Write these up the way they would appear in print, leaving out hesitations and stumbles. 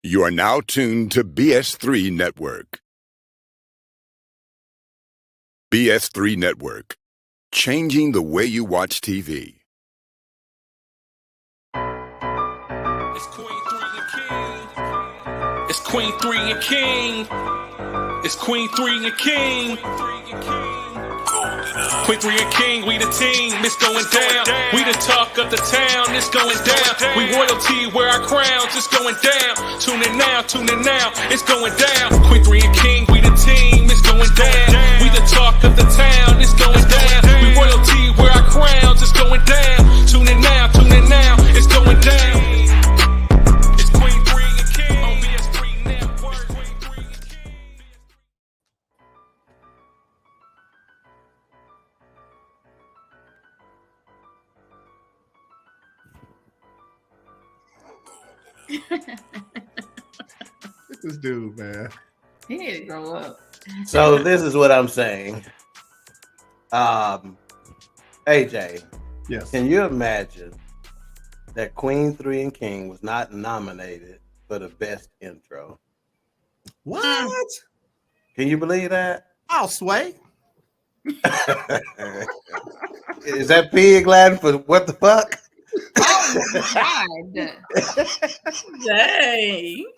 You are now tuned to BS3 Network. BS3 Network, changing the way you watch TV. It's Queen 3 and King. It's Queen 3 and King. It's Queen 3 and King. Queen 3 and King, we the team, it's going down. We the talk of the town, it's going down. We royalty, wear our crowns, it's going down. Tune in now, it's going down. Queen 3 and King, we the team, it's going down. We the talk of the town, it's going down. We royalty, wear our crowns, it's going down. Tune in now, it's going down. It's Queen 3 and King on BS3 Network. Queen 3 and King. This dude, man. He need to grow up. So this is what I'm saying. AJ, Yes. can you imagine that Queen 3 and King was not nominated for the best intro? What? Can you believe that? I'll sway. Is that pig Latin for what the fuck? Oh God! Dang!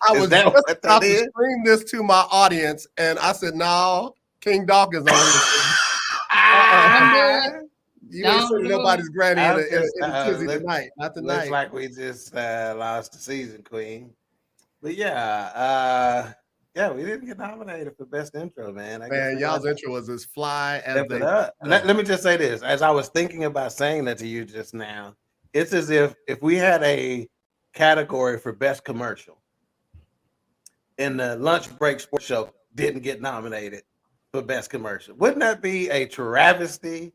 I Is was that just what that about to is? scream this to my audience, and I said, "No, King Dawkins on this. You ain't Don't sending do it. nobody's granny in Just, a tizzy look- tonight. Not Looks tonight. like we just lost the season, Queen. But yeah, we didn't get nominated for best intro, man. I guess Man, we y'all's got- intro was as fly as Step they. it up. Let me just say this. As I was thinking about saying that to you just now, it's as if we had a category for best commercial and the lunch break sports show didn't get nominated for best commercial. Wouldn't that be a travesty?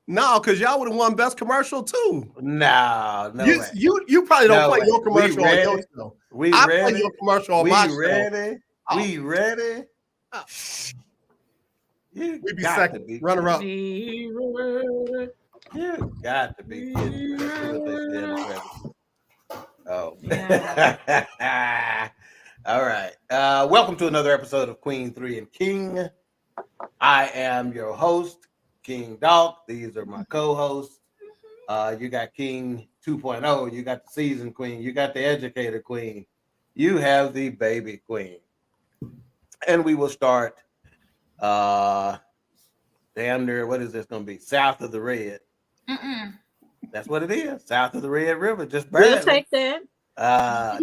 No, because y'all would have won best commercial too. No you, way. you probably don't No play way. your commercial We on your ready? show. We I play ready? your commercial on We my show. ready? Oh. We ready? Oh. You We be got second, to be runner up. You got to be kidding. Let's see what they said in the Oh. All right. Welcome to another episode of Queen 3 and King. I am your host, King Dawg. These are my co-hosts. You got King 2.0. You got the season queen. You got the educator queen. You have the baby queen. And we will start damn near, what is this going to be? South of the Red. That's what it is. South of the Red River. Just barely. We'll take that.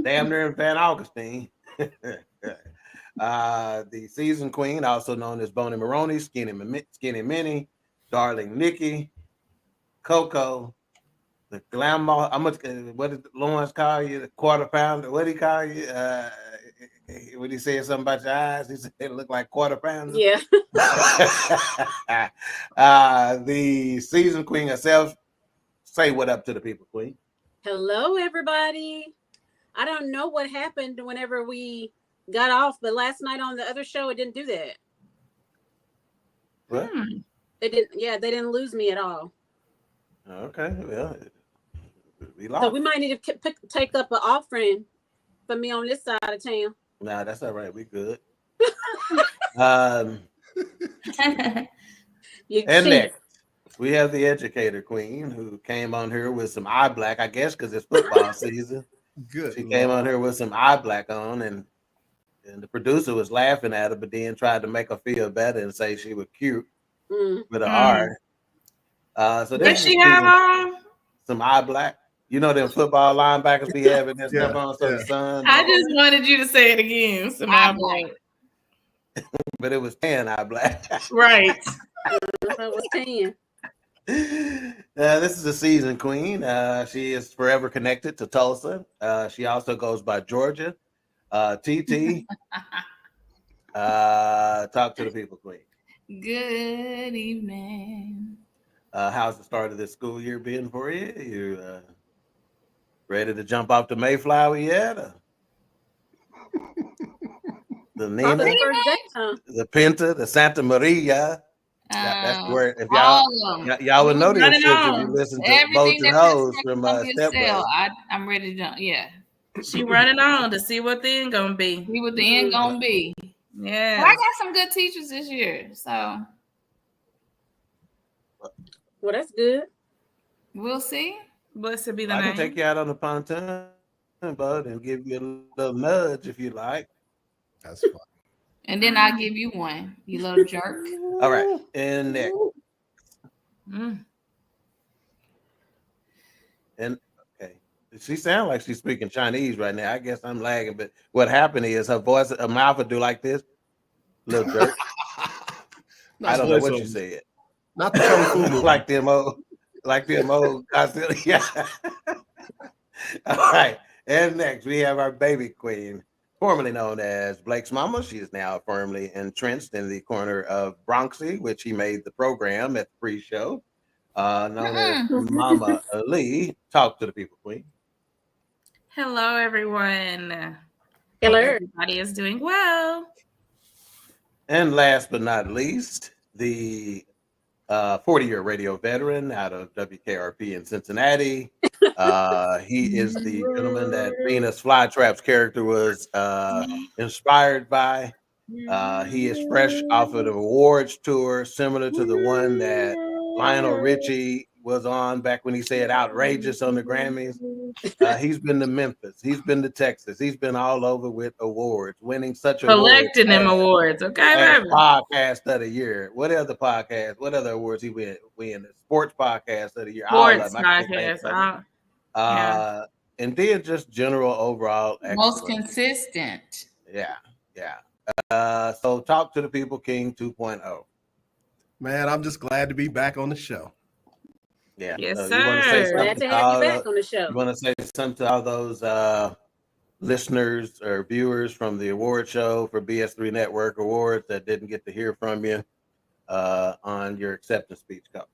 Damn near in Van Augustine. The season queen, also known as Boney Maroney, Skinny Minnie, Darling Nikki, Coco, the Glamour. What did Lawrence call you? The quarter pounder. What did he call you? When he said something about your eyes, he said it looked like quarter pounder. Yeah. The season queen herself. Say what up to the people, Queen. Hello, everybody. I don't know what happened whenever we got off, but last night on the other show, it didn't do that. What? It didn't. Yeah, they didn't lose me at all. Okay, well, we lost. So we might need to take up an offering for me on this side of town. Nah, that's all right. We good. You And cheat. next, we have the educator queen who came on here with some eye black, I guess, because it's football season. Good. She came on here with some eye black on, and the producer was laughing at her, but then tried to make her feel better and say she was cute with an R. So Does she have some eye black? You know them football linebackers be having this stuff on, so the sun. I just wanted you to say it again. Some eye black. But it was tan eye black. Right. I was 10. This is the season queen. She is forever connected to Tulsa. She also goes by Georgia. TT. Talk to the people, queen. Good evening. How's the start of this school year been for you? You ready to jump off the Mayflower yet? The Nina, Probably the first day, huh? the Pinta, the Santa Maria. That's where if all of them. y'all would know these Run it shit if on. you listen to Everything Boats and that Hoes Chris from Rock Step sell, Brothers. I'm ready to jump. Yeah. She running on to see what the end gonna be. See what the end gonna be. Yeah. Well, I got some good teachers this year, so Well, that's good. we'll see. Blessed be the I name. can take you out on the pontoon, bud, and give you a little nudge if you like. That's fine. And then I'll give you one, you little jerk. All right, and next. Mm. And okay, she sounds like she's speaking Chinese right now. I guess I'm lagging, but what happened is her voice, her mouth would do like this, little jerk. I don't know what you said. Not the kung fu movie. like them old yeah. All right, and next we have our baby queen, formerly known as Blake's mama. She is now firmly entrenched in the corner of Bronxy, which he made the program at the pre-show. Known as Mama Lee. Talk to the people, queen. Hello, everyone. Hello. Hope everybody is doing well. And last but not least, the 40-year radio veteran out of WKRP in Cincinnati. He is the gentleman that Venus Flytrap's character was inspired by. He is fresh off of the awards tour, similar to the one that Lionel Richie was on back when he said outrageous on the Grammys. He's been to Memphis. He's been to Texas. He's been all over with awards, winning such collecting them awards. Okay, baby. Podcast of the year. What other podcast? What other awards he win? The sports podcast of the year. Sports podcast. Yeah. And then just general overall excellence. Most consistent. Yeah. So talk to the people, King 2.0. Man, I'm just glad to be back on the show. Yeah. Yes, so sir. You want to say Glad to have you back on the show. You want to say something to all those listeners or viewers from the award show for BS3 Network Awards that didn't get to hear from you on your acceptance speech? Go.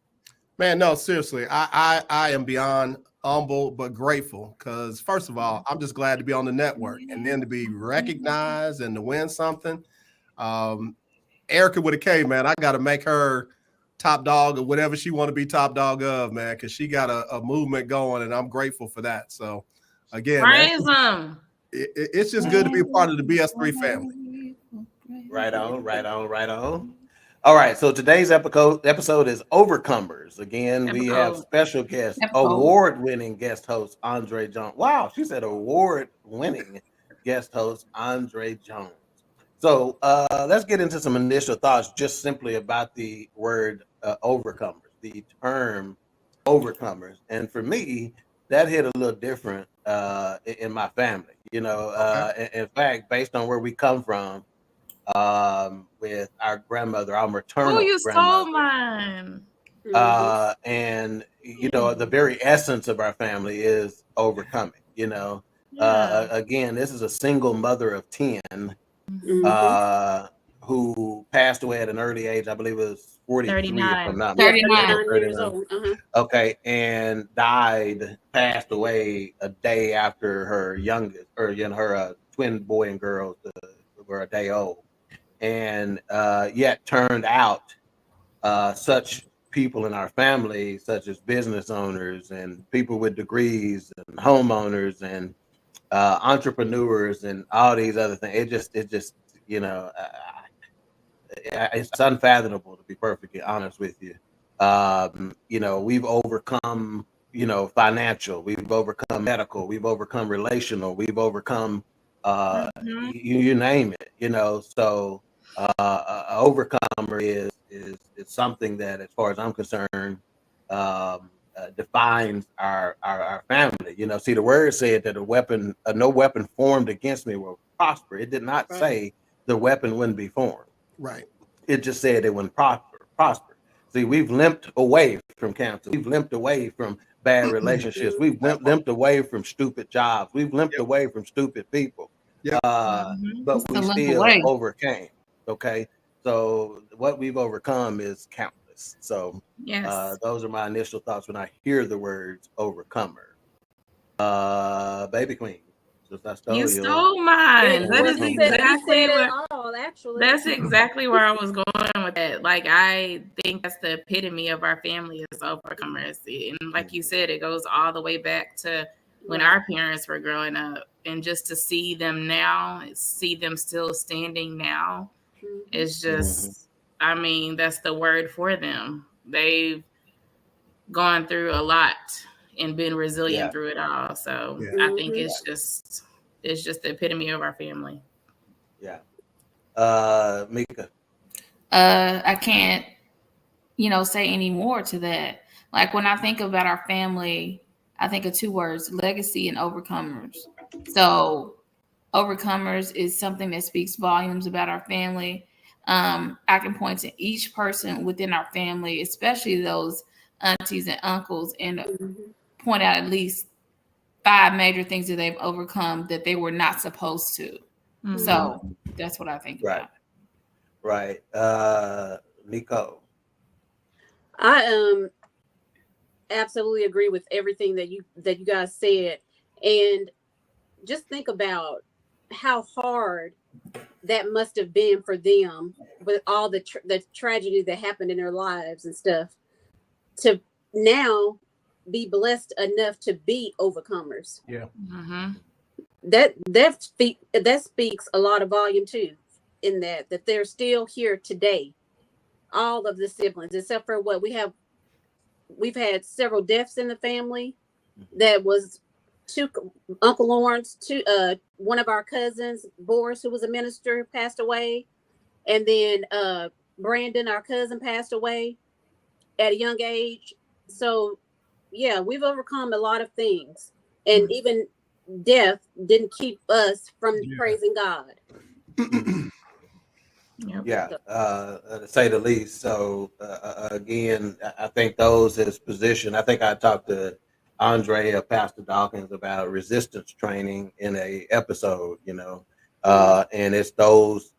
Man, no, seriously, I am beyond humble but grateful because first of all, I'm just glad to be on the network and then to be recognized and to win something. Erica with a K, man, I got to make her top dog or whatever she want to be top dog of, man, because she got a movement going and I'm grateful for that. So again, praise them. It's just good to be a part of the BS3 family. Right on. All right, so today's episode is Overcomers. Again, we have special guest, award-winning guest host, Andre Jones. Wow, she said award-winning guest host, Andre Jones. So let's get into some initial thoughts just simply about the word overcomers, the term overcomers. And for me, that hit a little different in my family. You know, in fact, based on where we come from, with our grandmother, our maternal you grandmother. stole mine. And you know, the very essence of our family is overcoming. You know, again, this is a single mother of 10 who passed away at an early age. I believe it was 43. 39 years old. Okay, and passed away a day after her youngest, or her twin boy and girls were a day old. And yet turned out such people in our family, such as business owners and people with degrees and homeowners and entrepreneurs and all these other things. It just you know, it's unfathomable, to be perfectly honest with you. You know, we've overcome, you know, financial, we've overcome medical, we've overcome relational, we've overcome you name it, you know. So overcomer is something that, as far as I'm concerned, defines our family. You know, see, the word said that no weapon formed against me will prosper. It did not say the weapon wouldn't be formed. Right. It just said it wouldn't prosper. See, we've limped away from cancer. We've limped away from bad relationships. We've limped away from stupid jobs. We've limped away from stupid people. But we still overcame. Okay. So what we've overcome is countless. So those are my initial thoughts when I hear the words overcomer. Baby queen. You stole mine. That is exactly that's exactly where I was going with that. Like, I think that's the epitome of our family is overcomers. And like you said, it goes all the way back to when our parents were growing up. and just to see them now, see them still standing now, is just, I mean, that's the word for them. They've gone through a lot and been resilient through it all. So I think it's just the epitome of our family. Yeah. Mika. I can't, say any more to that. Like when I think about our family, I think of two words: legacy and overcomers. So overcomers is something that speaks volumes about our family. I can point to each person within our family, especially those aunties and uncles, and point out at least 5 major things that they've overcome that they were not supposed to. So that's what I think about. Right. Nico. I absolutely agree with everything that you guys said, and just think about how hard that must have been for them with all the tragedy that happened in their lives and stuff, to now be blessed enough to be overcomers. Yeah. That speaks a lot of volume too, in that they're still here today. All of the siblings, except for we've had several deaths in the family. That was Uncle Lawrence, one of our cousins, Boris, who was a minister, passed away. And then Brandon, our cousin, passed away at a young age. So yeah, we've overcome a lot of things. And even death didn't keep us from praising God. Yeah, to say the least. So again, I think those is position. I think I talked to Andre, Pastor Dawkins, about resistance training in a episode. And it's those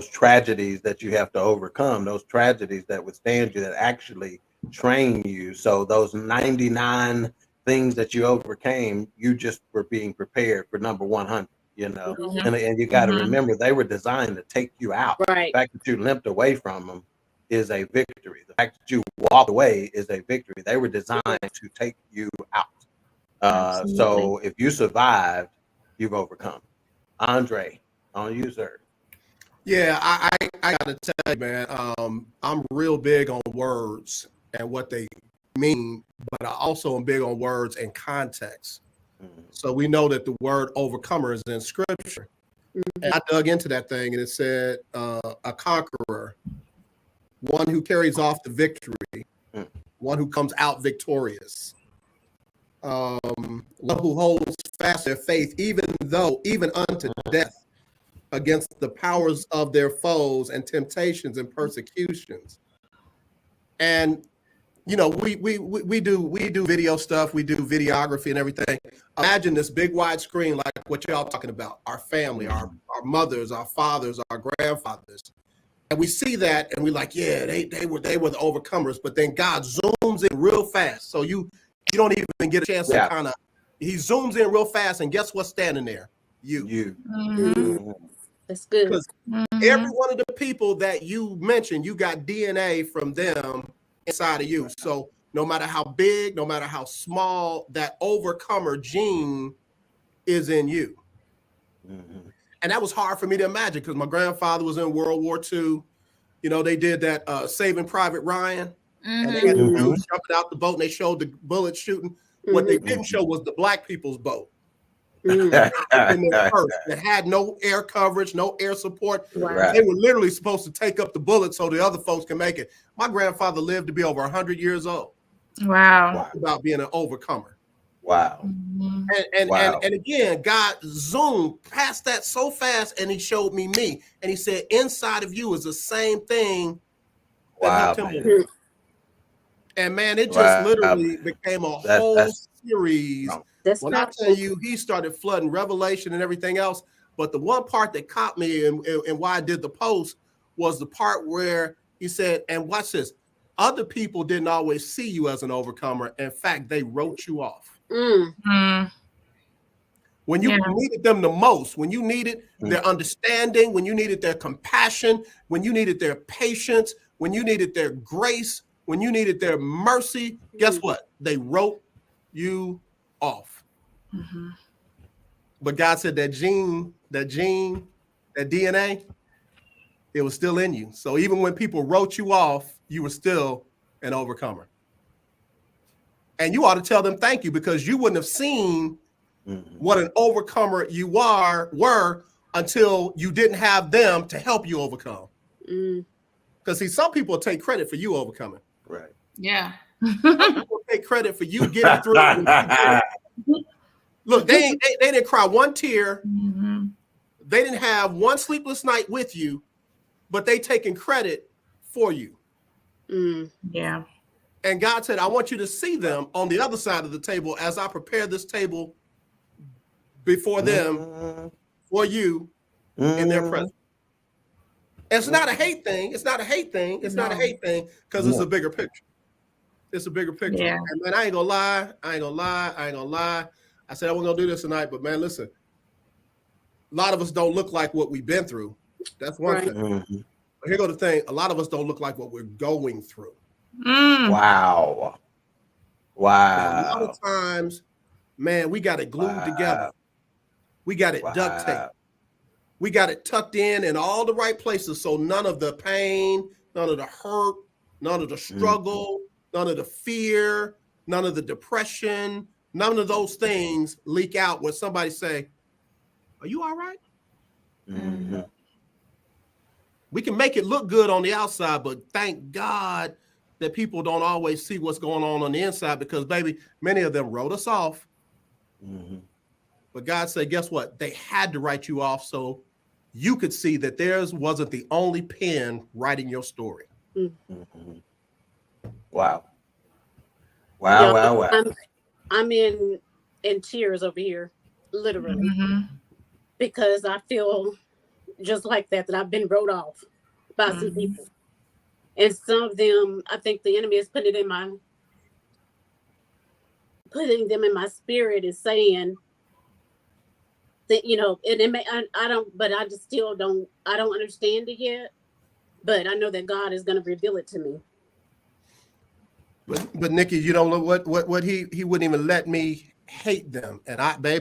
tragedies that you have to overcome, those tragedies that withstand you, that actually train you. So those 99 things that you overcame, you just were being prepared for number 100. And you got to remember, they were designed to take you out. Right. The fact that you limped away from them is a victory. The fact that you walked away is a victory. They were designed to take you out. So if you survived, you've overcome. Andre, on you, sir. Yeah, I gotta tell you, man, I'm real big on words and what they mean, but I also am big on words and context. So we know that the word overcomer is in scripture. And I dug into that thing, and it said a conqueror, one who carries off the victory, one who comes out victorious, one who holds fast their faith, even unto death, against the powers of their foes and temptations and persecutions. And we do video stuff, we do videography and everything. Imagine this big wide screen like what y'all talking about, our family, our mothers, our fathers, our grandfathers. And we see that and we're like, yeah, they were the overcomers, but then God zooms in real fast. So you don't even get a chance to kind of, he zooms in real fast, and guess what's standing there? You. That's good. Because every one of the people that you mentioned, you got DNA from them inside of you. So no matter how big, no matter how small, that overcomer gene is in you. And that was hard for me to imagine, because my grandfather was in World War II. They did that Saving Private Ryan, and they had the dudes jumping out the boat, and they showed the bullets shooting. What they didn't show was the black people's boat. That had no air coverage, no air support. Right. They were literally supposed to take up the bullets so the other folks can make it. My grandfather lived to be over 100 years old. Wow. About being an overcomer. Wow. And again, God zoomed past that so fast, and he showed me, and he said, inside of you is the same thing that helped him. And man, it just literally became a whole series. When I tell you, he started flooding Revelation and everything else. But the one part that caught me and why I did the post was the part where he said, and watch this, other people didn't always see you as an overcomer. In fact, they wrote you off. When you needed them the most, when you needed their understanding, when you needed their compassion, when you needed their patience, when you needed their grace, when you needed their mercy, guess what? They wrote you off. But God said that gene, that DNA, it was still in you. So even when people wrote you off, you were still an overcomer. And you ought to tell them thank you, because you wouldn't have seen what an overcomer you were until you didn't have them to help you overcome. Because see, some people take credit for you overcoming. Right. Yeah. Some people take credit for you getting through. Look, they didn't cry one tear. They didn't have one sleepless night with you, but they taking credit for you. Yeah. And God said, I want you to see them on the other side of the table as I prepare this table before them for you in their presence. It's not a hate thing. It's not a hate thing. It's not a hate thing, because it's a bigger picture. It's a bigger picture. Yeah. And man, I ain't gonna lie. I said I wasn't gonna do this tonight, but man, listen. A lot of us don't look like what we've been through. That's one thing. But here go the thing. A lot of us don't look like what we're going through. Wow. And a lot of times, man, we got it glued together. We got it duct taped. We got it tucked in all the right places, so none of the pain, none of the hurt, none of the struggle, none of the fear, none of the depression, none of those things leak out when somebody say, are you all right? We can make it look good on the outside, but thank God that people don't always see what's going on the inside, because, baby, many of them wrote us off. But God said, guess what? They had to write you off so you could see that theirs wasn't the only pen writing your story. Wow. I'm in tears over here, literally, because I feel just like that I've been wrote off by some people. And some of them, I think the enemy is putting them in my spirit, is saying that, and it may, I don't, but I just still don't understand it yet. But I know that God is going to reveal it to me. But Nikki, you don't know what he wouldn't even let me hate them. And I don't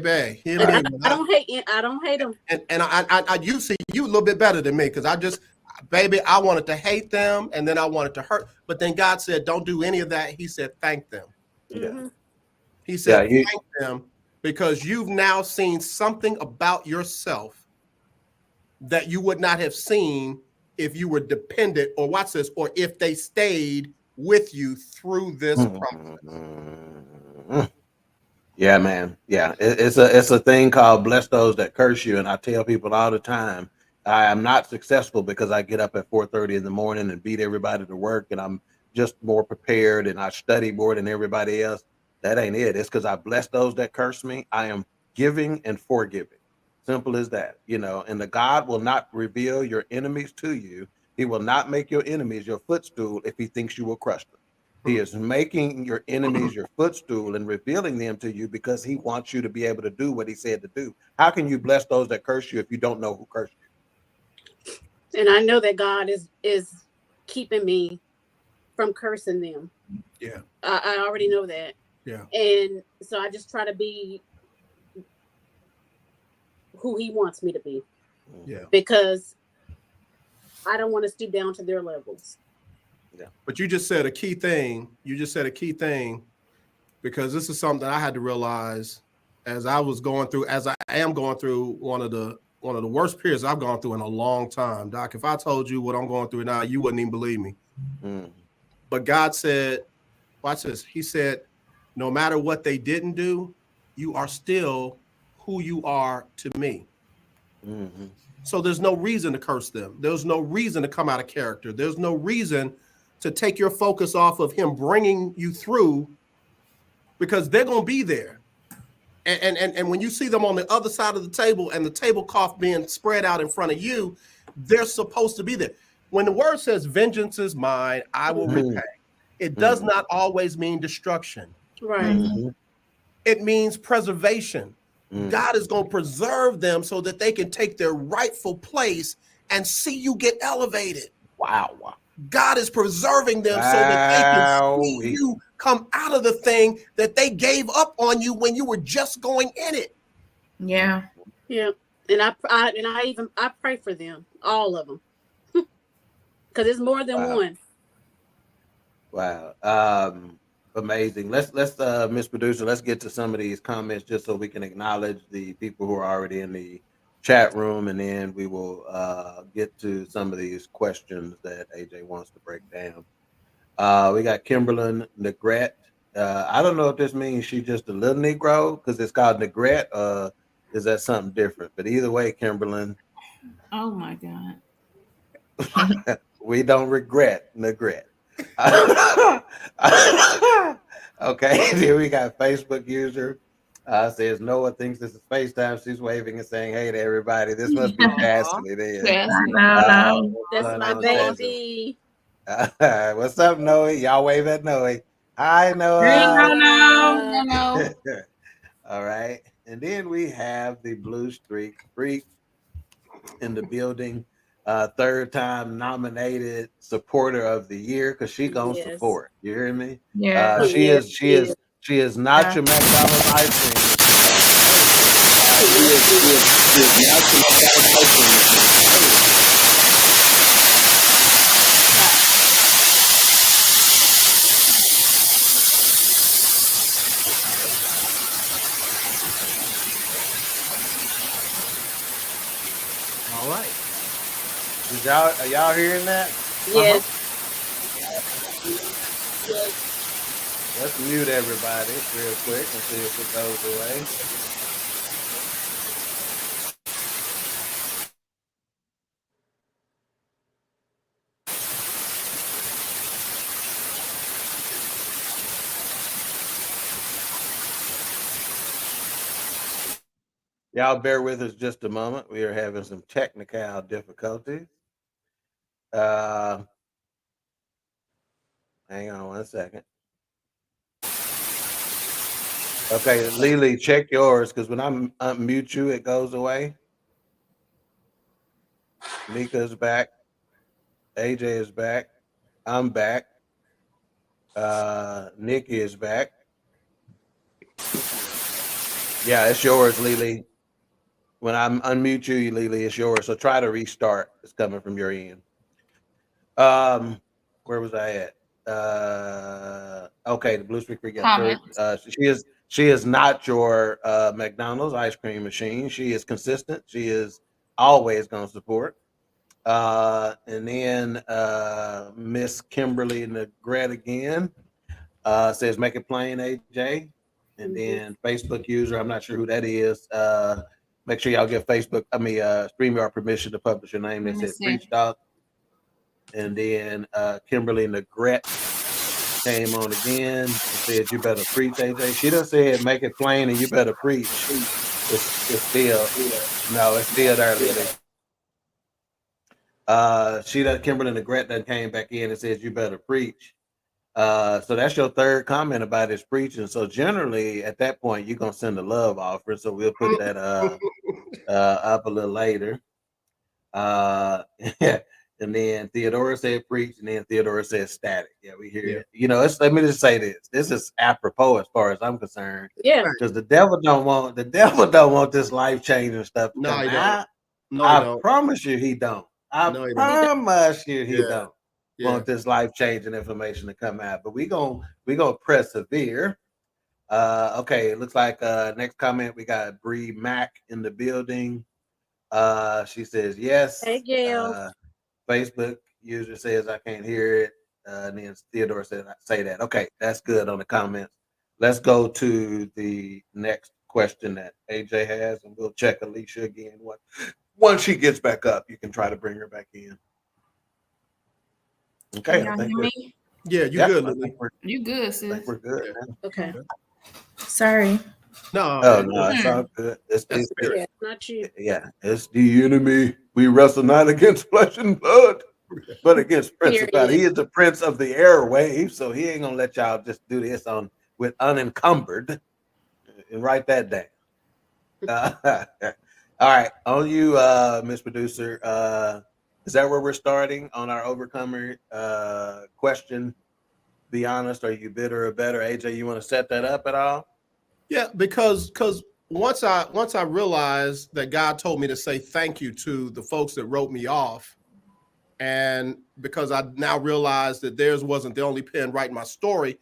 hate them. And I you see you a little bit better than me, because I wanted to hate them, and then I wanted to hurt. But then God said, don't do any of that. He said, thank them. He said, thank them, because you've now seen something about yourself that you would not have seen if you were dependent, or watch this, or if they stayed with you through this process. Yeah, man. Yeah, it's a thing called bless those that curse you. And I tell people all the time, I am not successful because I get up at 4:30 in the morning and beat everybody to work, and I'm just more prepared and I study more than everybody else. That ain't it. It's because I bless those that curse me. I am giving and forgiving. Simple as that. And the God will not reveal your enemies to you. He will not make your enemies your footstool if he thinks you will crush them. He is making your enemies your footstool and revealing them to you because he wants you to be able to do what he said to do. How can you bless those that curse you if you don't know who cursed you? And I know that God is keeping me from cursing them. Yeah. I already know that. Yeah. And so I just try to be who he wants me to be. Yeah. Because I don't want to stoop down to their levels. Yeah. But you just said a key thing. Because this is something I had to realize as I am going through one of the worst periods I've gone through in a long time. Doc, if I told you what I'm going through now, you wouldn't even believe me. But God said, watch this. He said, no matter what they didn't do, you are still who you are to me. So there's no reason to curse them. There's no reason to come out of character. There's no reason to take your focus off of him bringing you through, because they're going to be there. And when you see them on the other side of the table and the tablecloth being spread out in front of you, they're supposed to be there. When the word says vengeance is mine, I will repay, it does not always mean destruction. Right. It means preservation. God is going to preserve them so that they can take their rightful place and see you get elevated. Wow. God is preserving them so that they can see you come out of the thing that they gave up on you when you were just going in it. Yeah. Yeah. And I pray for them, all of them, because it's more than Wow. one. Wow. Amazing. Let's Miss Producer, let's get to some of these comments just so we can acknowledge the people who are already in the chat room, and then we will get to some of these questions that AJ wants to break down. We got Kimberlyn Negrette. I don't know if this means she's just a little Negro because it's called Negrette. Is that something different? But either way, Kimberlyn, Oh my God. we don't regret Negrette. Okay, here we got Facebook user. Says Noah thinks this is FaceTime. She's waving and saying, "Hey to everybody." This must be Chastity. It is. Chastity. No. What's That's going my on, Chastity? baby. What's up, Noah? Y'all wave at Noah. Hi, Hey, Noah. no. No. All right. And then we have the Blue Streak Freak in the building. Third time nominated supporter of the year because she gonna Yes. support. You hear me? Yeah. Yes, yes. She is not Yeah. your McDonald's ice cream machine. All right. Are y'all hearing that? Yes. Let's mute everybody real quick and see if it goes away. Y'all bear with us just a moment. We are having some technical difficulties. Hang on one second. Okay, Lily, check yours because when I unmute you, it goes away. Mika's back. AJ is back. I'm back. Nikki is back. Yeah, it's yours, Lily. When I unmute you, Lily, it's yours. So try to restart. It's coming from your end. Where was I at? Okay, the Blue Streak Creek got third. She is not your McDonald's ice cream machine. She is consistent. She is always going to support. And then Miss Kimberly Negrette again says, "Make it plain, AJ." And then Facebook user, I'm not sure who that is. Make sure y'all give StreamYard permission to publish your name. They said Preach Dog. And then Kimberly Negrette came on again and said, "You better preach, AJ." She done said, "Make it plain and you better preach." It's still there, Lily. Kimberly Negrette done came back in and says, "You better preach." So that's your third comment about his preaching. So generally at that point, you're gonna send a love offering. So we'll put that up a little later. And then Theodora said preach, and then Theodora said static. Yeah, we hear it. You know, let me just say this. This is apropos as far as I'm concerned. Yeah. Because the devil don't want this life-changing stuff to come out. I promise you he don't. I promise you he don't want this life-changing information to come out. But we gonna persevere. Okay, it looks like next comment we got Bree Mack in the building. She says yes. Hey, Gail. Facebook user says I can't hear it. And then Theodore said I say that. Okay, that's good on the comments. Let's go to the next question that AJ has, and we'll check Alicia again. Once she gets back up, you can try to bring her back in. Okay, I think you good. You good, sis? I think we're good. Okay. Sorry. No, it's all good. It's not you. Yeah, it's the enemy. We wrestle not against flesh and blood, but against principality. He is the prince of the airwaves, so he ain't gonna let y'all just do this with unencumbered. And write that down. All right, on you, Miss Producer. Is that where we're starting on our overcomer question? Be honest, are you bitter or better? AJ, you want to set that up at all? Yeah, because once I realized that God told me to say thank you to the folks that wrote me off, and because I now realized that theirs wasn't the only pen writing my story,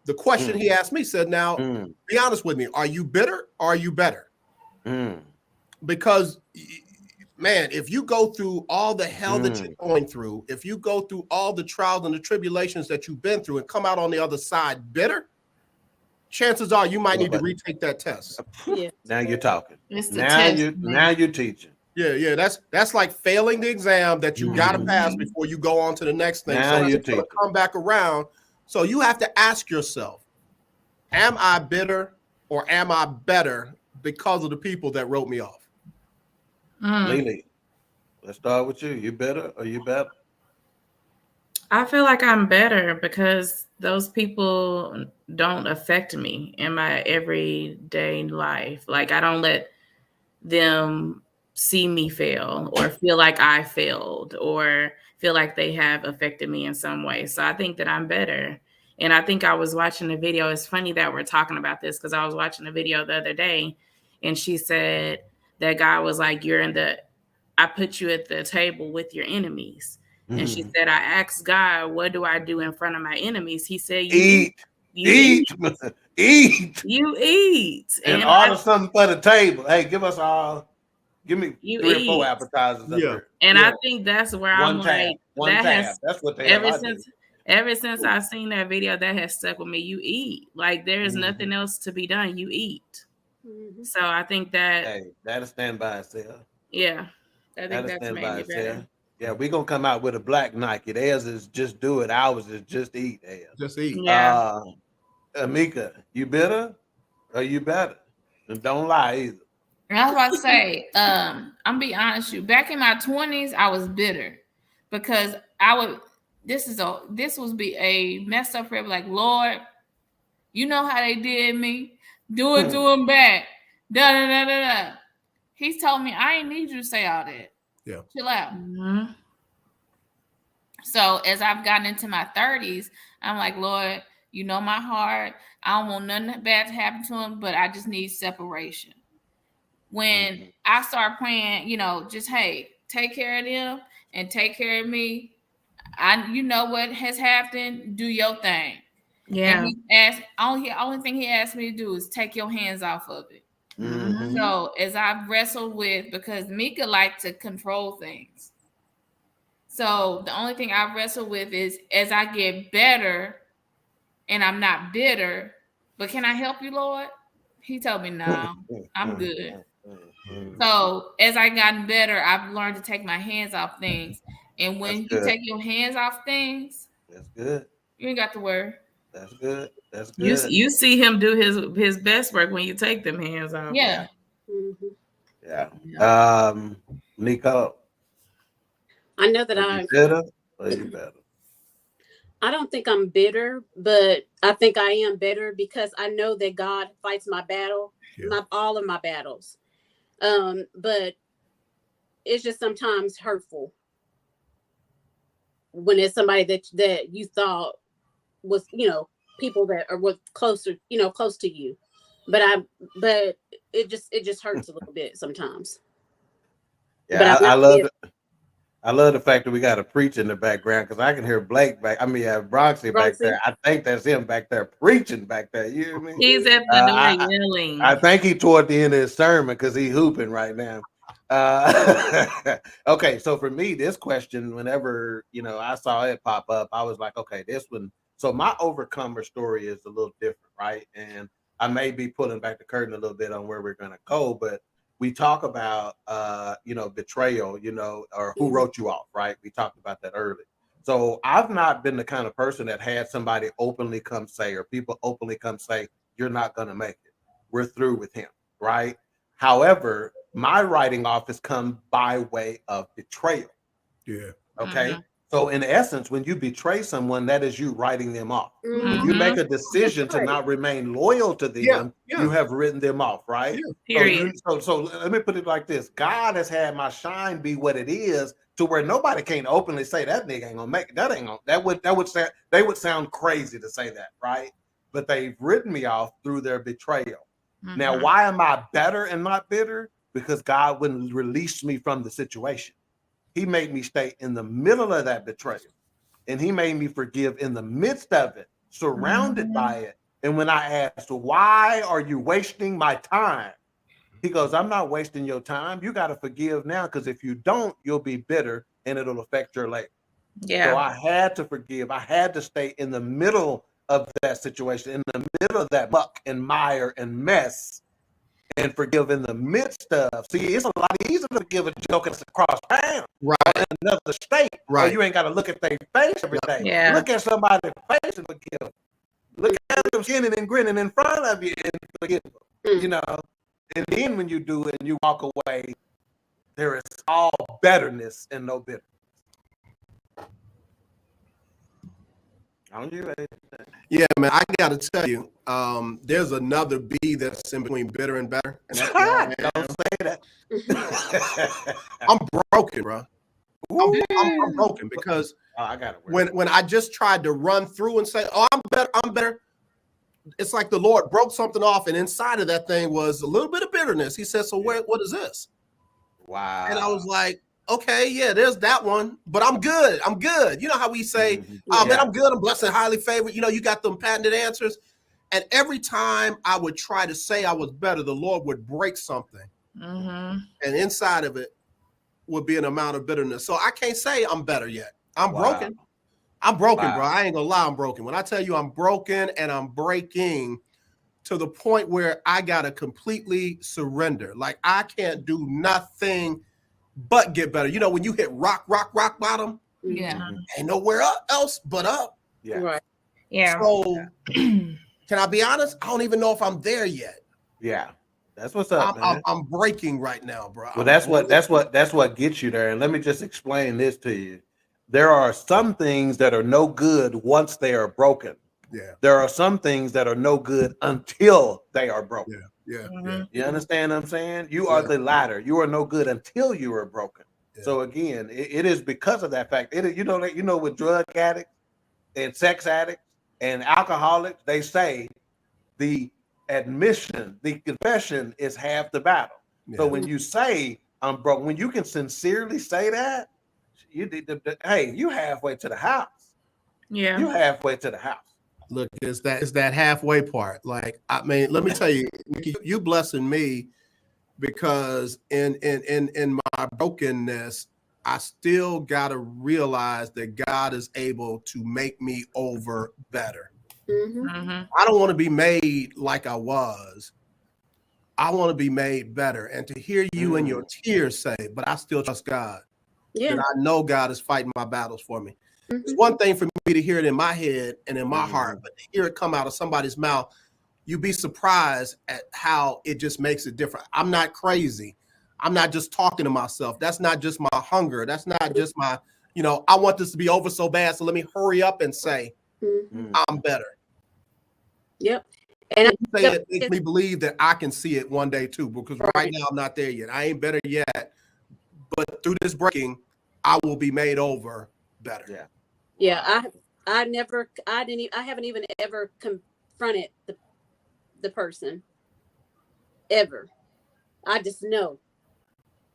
the question he asked me said, "Now, be honest with me. Are you bitter or are you better?" Because, man, if you go through all the hell that you're going through, if you go through all the trials and the tribulations that you've been through and come out on the other side bitter, chances are you might need to retake that test. Yeah. Now you're talking. It's the Now test, you man. now you're teaching. Yeah. That's like failing the exam that you got to pass before you go on to the next thing. Now So you're it's going to teaching. come back around. So you have to ask yourself, am I bitter or am I better because of the people that wrote me off? Lily, let's start with you. You better or you better? I feel like I'm better because those people don't affect me in my everyday life. Like, I don't let them see me fail or feel like I failed or feel like they have affected me in some way. So I think that I'm better. And I think I was watching a video. It's funny that we're talking about this because I was watching a video the other day and she said that God was like, I put you at the table with your enemies. And she said, I asked God, what do I do in front of my enemies? He said, eat. Eat. You eat. And order something for the table. Hey, give me 3 or 4 appetizers up here. And I think that's where I'm like, one tab. That's what they ever since I've seen that video, that has stuck with me. You eat. Like, there's nothing else to be done. You eat. So I think that that'll stand by itself. Yeah. I think that's made me better. Yeah, we're gonna come out with a black Nike. Theirs is just do it. Ours is just eat. Just eat. Yeah. Amika, you bitter or you better? And don't lie either. And I was about to say, I'm be honest with you. Back in my 20s, I was bitter because this would be a messed up prayer. Like, Lord, you know how they did me. Do it to them back. Da da da da da. He's told me I ain't need you to say all that. Yeah. Chill out. So as I've gotten into my 30s, I'm like, Lord, you know my heart. I don't want nothing bad to happen to him, but I just need separation. When I start praying, just, hey, take care of them and take care of me. You know what has happened. Do your thing. Yeah. And only thing he asked me to do is take your hands off of it. So as I've wrestled with, because Mika likes to control things. So the only thing I've wrestled with is as I get better and I'm not bitter, but can I help you, Lord? He told me, no, I'm good. So as I gotten better, I've learned to take my hands off things. And when you take your hands off things, that's good. You ain't got to worry. That's good. That's good. You see him do his best work when you take them hands off. Yeah. Yeah. Nico. I know that I'm bitter or you better? I don't think I'm bitter, but I think I am better because I know that God fights my battle, not all of my battles. But it's just sometimes hurtful when it's somebody that you thought was, people that are close to you. But it just hurts a little bit sometimes. Yeah, I love the fact that we got a preacher in the background because I can hear Blake Bronxy back there. I think that's him back there preaching back there. You hear me? He's at the door yelling. I think he toward the end of his sermon because he's hooping right now. Okay, so for me, this question, whenever I saw it pop up, I was like, okay, this one. So my overcomer story is a little different, right? And I may be pulling back the curtain a little bit on where we're gonna go, but we talk about betrayal, or who wrote you off, right? We talked about that earlier. So I've not been the kind of person that had somebody openly come say, or people openly come say, you're not gonna make it. We're through with him, right? However, my writing off has come by way of betrayal. Yeah. Okay. So in essence, when you betray someone, that is you writing them off. When you make a decision to not remain loyal to them, you have written them off, right? Period. So let me put it like this. God has had my shine be what it is to where nobody can openly say that nigga ain't gonna make it. They would sound crazy to say that, right? But they've written me off through their betrayal. Now, why am I better and not bitter? Because God wouldn't release me from the situation. He made me stay in the middle of that betrayal. And he made me forgive in the midst of it, surrounded by it. And when I asked, why are you wasting my time? He goes, I'm not wasting your time. You got to forgive now, because if you don't, you'll be bitter and it'll affect your later. Yeah. So I had to forgive. I had to stay in the middle of that situation, in the middle of that muck and mire and mess, and forgive in the midst of. See, it's a lot easier to forgive a joke that's across town, Right. or in another state, Right. or you ain't got to look at their face every day. Yeah. Look at somebody's face and forgive. Look at them skinning and grinning in front of you and forgive them. You know, and then when you do it and you walk away, there is all betterness and no bitterness. Yeah, man, I got to tell you, there's another B that's in between bitter and better. And Don't say that. I'm broken, bro. I'm broken because I got it. When I just tried to run through and say, "Oh, I'm better," it's like the Lord broke something off, and inside of that thing was a little bit of bitterness. He said, "So what is this?" Wow. And I was like, "Okay, yeah, there's that one, but I'm good. I'm good." You know how we say, "Oh man, I'm good. I'm blessed and highly favored." You know, you got them patented answers. And every time I would try to say I was better, the Lord would break something, and inside of it would be an amount of bitterness. So I can't say I'm better yet. I'm broken. I'm broken, bro. I ain't gonna lie, I'm broken. When I tell you I'm broken and I'm breaking to the point where I gotta completely surrender. Like I can't do nothing but get better. You know, when you hit rock bottom, Yeah. ain't nowhere else but up. Yeah. Right. Yeah. So can I be honest? I don't even know if I'm there yet. Yeah. That's what's up, man. I'm breaking right now, bro. Well, that's what gets you there. And let me just explain this to you. There are some things that are no good once they are broken. Yeah. There are some things that are no good until they are broken. Yeah. You understand what I'm saying? You are the latter. You are no good until you are broken. Yeah. So again, it is because of that fact. You know, with drug addicts and sex addicts and alcoholics, they say the admission, the confession is half the battle. Yeah. So when you say I'm broke, when you can sincerely say that, hey, you halfway to the house. Yeah, you halfway to the house. Look, it's that halfway part. Like, I mean, let me tell you, Nikki, you blessing me because in my brokenness, I still gotta realize that God is able to make me over better. I don't want to be made like I was. I want to be made better. And to hear you in your tears say, but I still trust God. Yeah. That I know God is fighting my battles for me. It's one thing for me to hear it in my head and in my heart, but to hear it come out of somebody's mouth, you'd be surprised at how it just makes it different. I'm not crazy. I'm not just talking to myself. That's not just my hunger. That's not just my, I want this to be over so bad. So let me hurry up and say, I'm better. Yep. And it makes me believe that I can see it one day too, because right now I'm not there yet. I ain't better yet, but through this breaking, I will be made over better. Yeah. Yeah. I haven't even ever confronted the person ever. I just know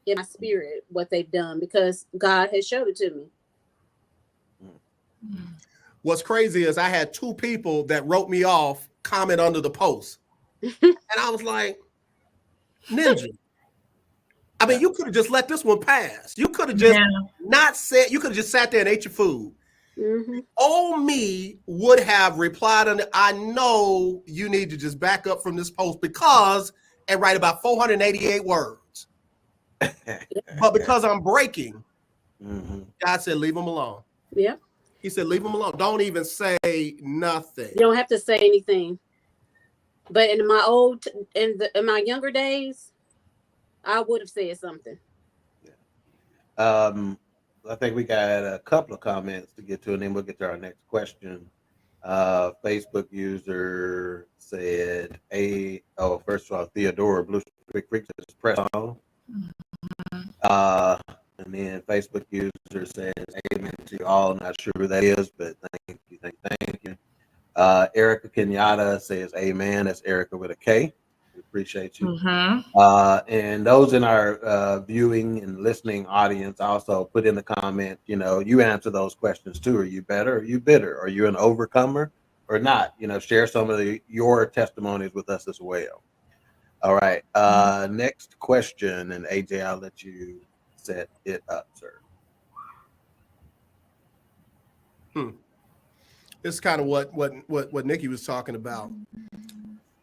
in my spirit what they've done because God has showed it to me. What's crazy is I had 2 people that wrote me off comment under the post. And I was like, Ninja. I mean, you could have just let this one pass. You could have just not said, you could have just sat there and ate your food. Old me would have replied, I know you need to just back up from this post because, and write about 488 words. But because I'm breaking, God said, leave them alone. Yeah. He said, leave them alone. Don't even say nothing. You don't have to say anything. But in my younger days, I would have said something. I think we got a couple of comments to get to, and then we'll get to our next question. Facebook user said, first of all, Theodora Blue Quick just press on. And then Facebook user says, amen to you all. Not sure who that is, but thank you. Erica Kenyatta says, amen. That's Erica with a K. We appreciate you. Mm-hmm. And those in our viewing and listening audience also put in the comment, you answer those questions too. Are you better? Are you bitter? Are you an overcomer or not? Share some of your testimonies with us as well. All right. Next question, and AJ, I'll let you set it up, sir. It's kind of what Nikki was talking about.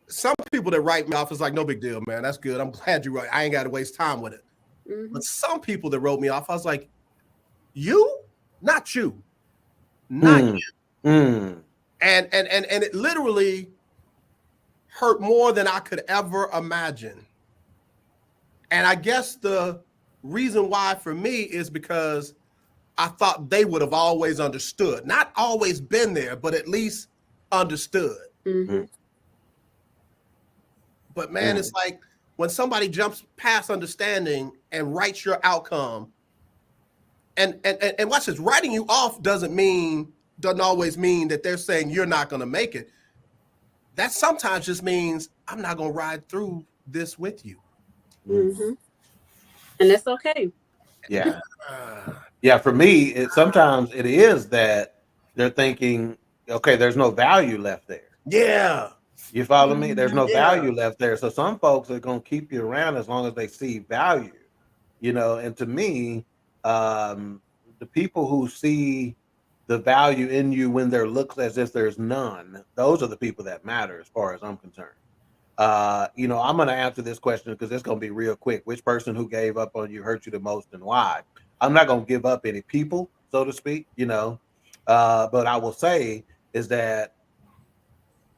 Some people that write me off is like, no big deal, man. That's good. I'm glad you wrote. I ain't got to waste time with it. Mm-hmm. But some people that wrote me off, I was like, you, not you, not you. And it literally hurt more than I could ever imagine. And I guess the reason why for me is because I thought they would have always understood, not always been there, but at least understood. Mm-hmm. But man, it's like when somebody jumps past understanding and writes your outcome, and watch this, writing you off doesn't always mean that they're saying you're not going to make it. That sometimes just means I'm not going to ride through this with you. Mm-hmm. And that's okay. Yeah. Yeah, for me, sometimes it is that they're thinking, okay, there's no value left there. Yeah. You follow me? There's no value left there. So some folks are going to keep you around as long as they see value, and to me, the people who see the value in you when there looks as if there's none, those are the people that matter as far as I'm concerned. I'm going to answer this question because it's going to be real quick. Which person who gave up on you hurt you the most and why? I'm not going to give up any people, so to speak, but I will say is that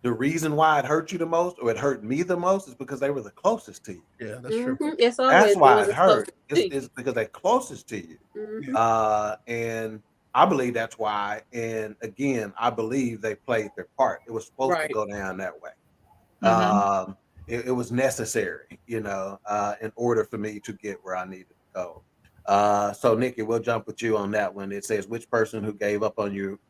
the reason why it hurt you the most or it hurt me the most is because they were the closest to you. Yeah, that's true. It's That's why it hurt. It's because they're closest to you. Mm-hmm. And I believe that's why. And again, I believe they played their part. It was supposed to go down that way. It was necessary, in order for me to get where I needed to go. So Nikki, we'll jump with you on that one. It says, which person who gave up on you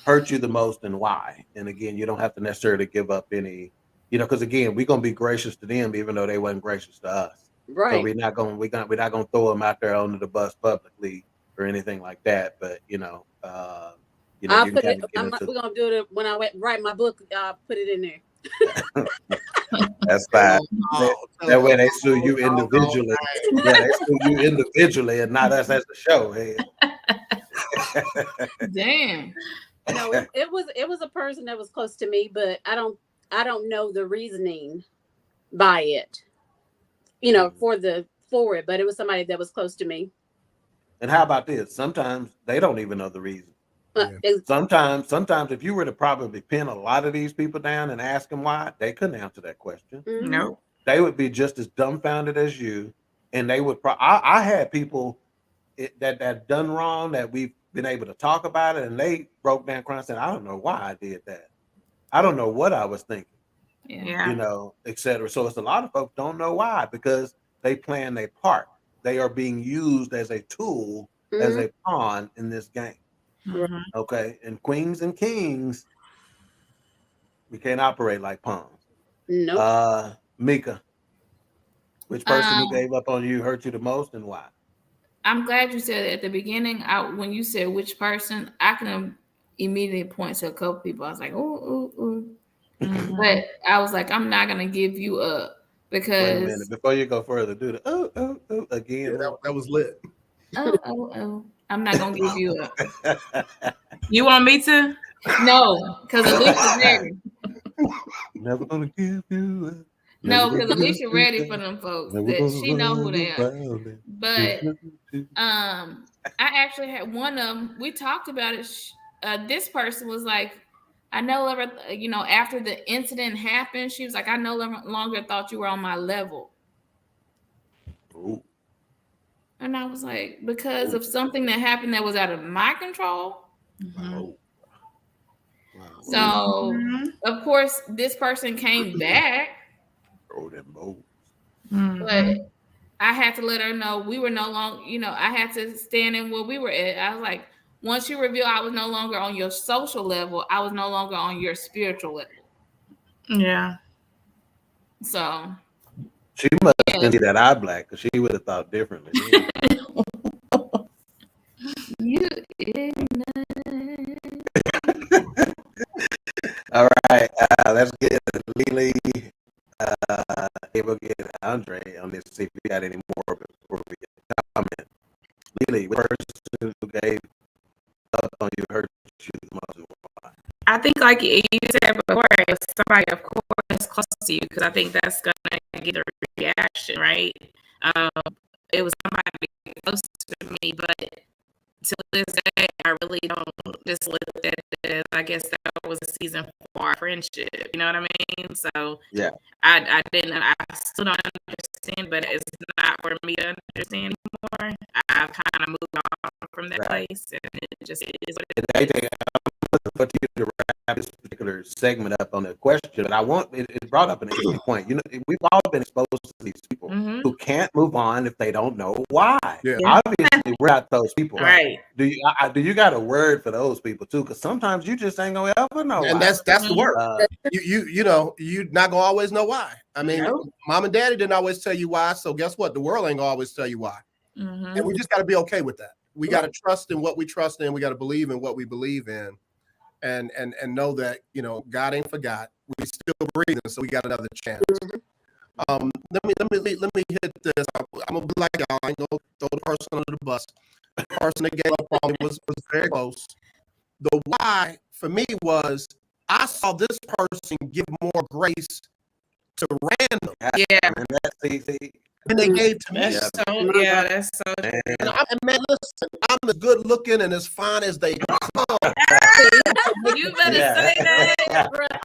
hurt you the most and why? And again, you don't have to necessarily give up any, because again, we're gonna be gracious to them even though they wasn't gracious to us. Right. So we're not gonna throw them out there under the bus publicly or anything like that. But we're gonna do it when I write my book. I'll put it in there. That's fine. That way they sue you individually. Yeah, they sue you individually and not us as the show. Hey. Damn. No, it was a person that was close to me, but I don't know the reasoning by it. For it, but it was somebody that was close to me. And how about this? Sometimes they don't even know the reason. Sometimes if you were to probably pin a lot of these people down and ask them why, they couldn't answer that question. Mm-hmm. No, they would be just as dumbfounded as you, and they would. I had people that done wrong that we've been able to talk about it, and they broke down crying, saying, "I don't know why I did that. I don't know what I was thinking." Yeah. etc. So it's a lot of folks don't know why because they playing their part. They are being used as a tool, as a pawn in this game. Mm-hmm. Okay, and queens and kings, we can't operate like pawns. Nope. Mika, which person who gave up on you hurt you the most and why? I'm glad you said it at the beginning. When you said which person, I can immediately point to a couple people. I was like, oh. Mm-hmm. But I was like, I'm not gonna give you up because. Wait a minute, before you go further, do the oh again. Yeah, that was lit. Oh. I'm not gonna give you up. You want me to? No, because Alicia's ready. Never gonna give you up. No, because Alicia ready for them folks. That she know who they are. But I actually had one of them. We talked about it. This person was like, I no longer, after the incident happened, she was like, I no longer thought you were on my level. Ooh. And I was like, because of something that happened that was out of my control. Mm-hmm. Wow. So, of course, this person came back. Oh, them bows. Mm-hmm. But I had to let her know we were no longer, I had to stand in where we were at. I was like, once you reveal I was no longer on your social level, I was no longer on your spiritual level. Yeah. So She must yeah. see that eye black because she would have thought differently. You All right, let's get Lily. We'll get Andre on this. See if we got any more before we get comment. Lily, the person who gave up on you hurt you the most. Why? I think, like you said before, it was somebody, of course, close to you, because I think that's gonna get a reaction, right? It was somebody close to me, but to this day, I really don't just look at it as, I guess that was a season for our friendship. You know what I mean? So Yeah, I still don't understand, but it's not for me to understand anymore. I've kind of moved on from that right. place, and it just is what And it is. AJ, I'm looking for you to wrap this particular segment up on the question, but I want it brought up an interesting point. You know, we've all been exposed to these people Mhm. who can't move on if they don't know why. Yeah. Obviously, we're not those people. Right. Do you got a word for those people too? Because sometimes you just ain't gonna ever know. And why. that's the word. Uh, You know, you're not gonna always know why. I mean, Nope. mom and daddy didn't always tell you why. So guess what? The world ain't gonna always tell you why. Mhm. And we just got to be okay with that. We got to trust in what we trust in. We got to believe in what we believe in, and know that, you know, God ain't forgot. We still breathing, so we got another chance. Let me hit this. I'm gonna be like y'all. I ain't gonna throw the person under the bus. The person that gave up on me was very close. The why for me was I saw this person give more grace to random Yeah. and that's easy. than they gave to me. That's so. Yeah, that's so. And man, listen, I'm as good looking and as fine as they come. You better Yeah. say that.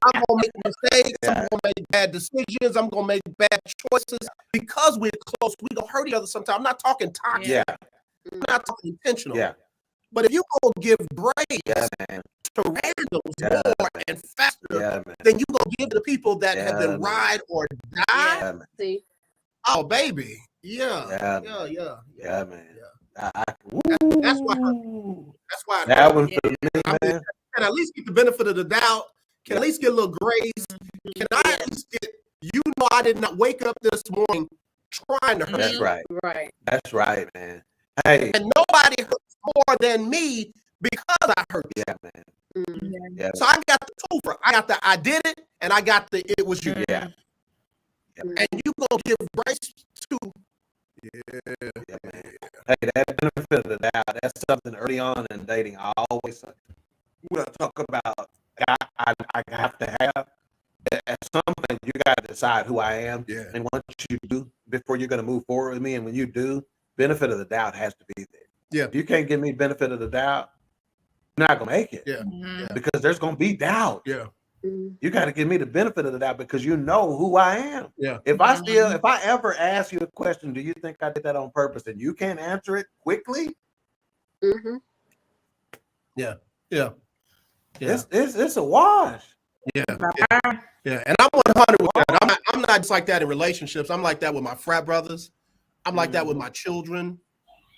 I'm gonna make mistakes. I'm gonna make bad decisions. I'm gonna make bad choices because we're close. We gonna hurt each other sometimes. I'm not talking toxic. Yeah, I'm not talking intentional. yeah, But if you gonna give grace yeah, man. to randoms Yeah. more and faster, Yeah, man. then you gonna give to the people that have Yeah, been man. ride or die. Yeah, man. See, Oh, baby. Yeah. Yeah, Yeah. Yeah. Yeah, man. That's why. That's why. That one for me, I mean, man. can I at least get the benefit of the doubt? Can I at least get a little grace? Can I at least get, you know, I did not wake up this morning trying to hurt That's you. right. right. That's right, man. Hey, And nobody hurts more than me because I hurt you. yeah, man. Mm. Yeah, So I got the twofer. I got the I did it, and I got the it was you. yeah, And you gonna give grace to. yeah, man. Hey, that benefit of the doubt, that's something early on in dating. I always when I talk about I have to have. At some point, you got to decide who I am. Yeah. And once you do, before you're going to move forward with me, and when you do, benefit of the doubt has to be there. Yeah. If you can't give me benefit of the doubt, you're not going to make it. Yeah. Mhm. Because there's going to be doubt. Yeah. Mm. You got to give me the benefit of the doubt because you know who I am. Yeah. If I ever ask you a question, do you think I did that on purpose, and you can't answer it quickly? Mm-hmm. Yeah. Yeah. It's a wash. Yeah. Yeah. And I'm 100 with that. I'm not just like that in relationships. I'm like that with my frat brothers. I'm like that with my children.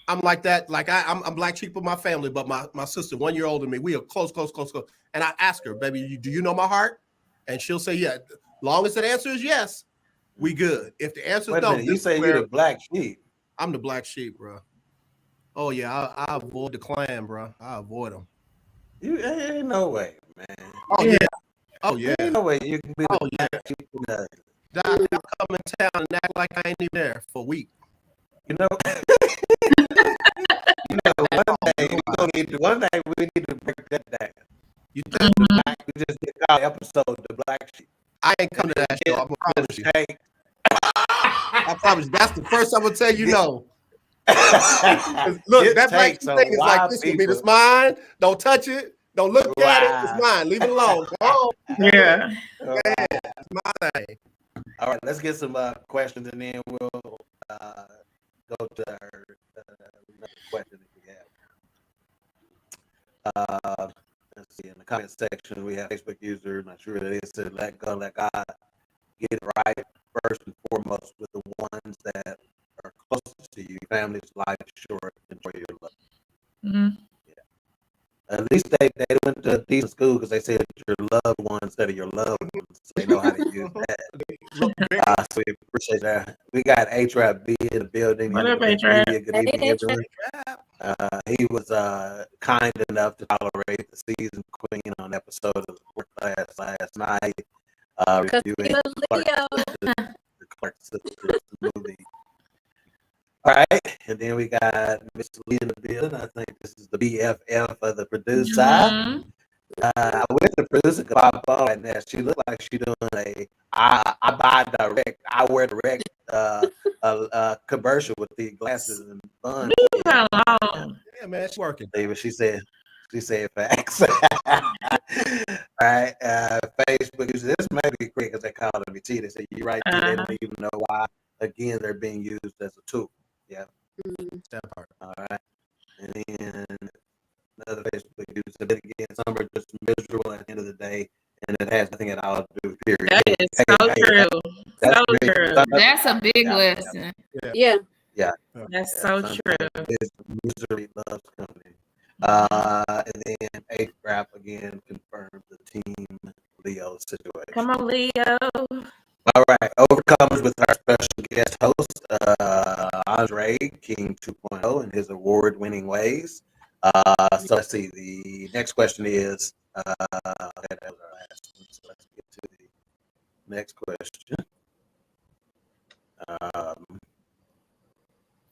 I'm like that. Like I'm black sheep of my family, but my sister, 1 year older than me, we are close. And I ask her, baby, do you know my heart? And she'll say, yeah. Long as the answer is yes, we good. If the answer is no, You say you're the black sheep. I'm the black sheep, bro. Oh yeah, I avoid the clan, bro. I avoid them. You ain't no way, man. Oh yeah. Oh yeah. Ain't no way you can be the black sheep. Doc, I'll come in town and act like I ain't even there for a week. You know, one day we need to break that down. You think We just get our episode, the black sheep. I ain't come to that show? I promise you. Hey. I promise you. That's the first I'm gonna tell you no. Look, It that black takes sheep a thing is like lot this of with me. It's people. mine. Don't touch it. Don't look at it. It's mine. Leave it alone. Oh, Yeah. it's my thing. All right, let's get some questions, and then we'll go to our another question that we have. Let's see, in the comment section, we have Facebook user, not sure what it is, said, let God get it right first and foremost with the ones that are closest to you. Family's life is short, enjoy your love. Mm-hmm. At least they went to a decent school because they said your loved ones instead of your loved ones. They know how to use that. we appreciate that. We got A-Trap B in the building. What up, A-Trap? Good evening, everyone. He was kind enough to tolerate the season queen on episode of Work Class last night. Reviewing the Clark Sisters movie. All right, and then we got Miss Lee in the building. I think this is the BFF of the producer. Mhm. I went to the producer pop on right now. She looked like she doing I buy direct, I wear direct commercial with the glasses and fun. How long? Yeah, man, it's working. David, she said facts. All right, Facebook uses this may be great because they call it a cheat. They say you're right, they don't even know why. Again, they're being used as a tool. Yeah. That part. All right. And then another Facebook user, but again, some are just miserable at the end of the day, and it has nothing at all to do with period. That is so true. So true. That's a big lesson. Yeah. That's so true. Misery loves company. And then A-Rap again confirmed the Team Leo situation. Come on, Leo. All right, Overcomers with our special guest host, Andre King 2.0 in his award-winning ways. So let's see. The next question is, that was our last one. So let's get to the next question.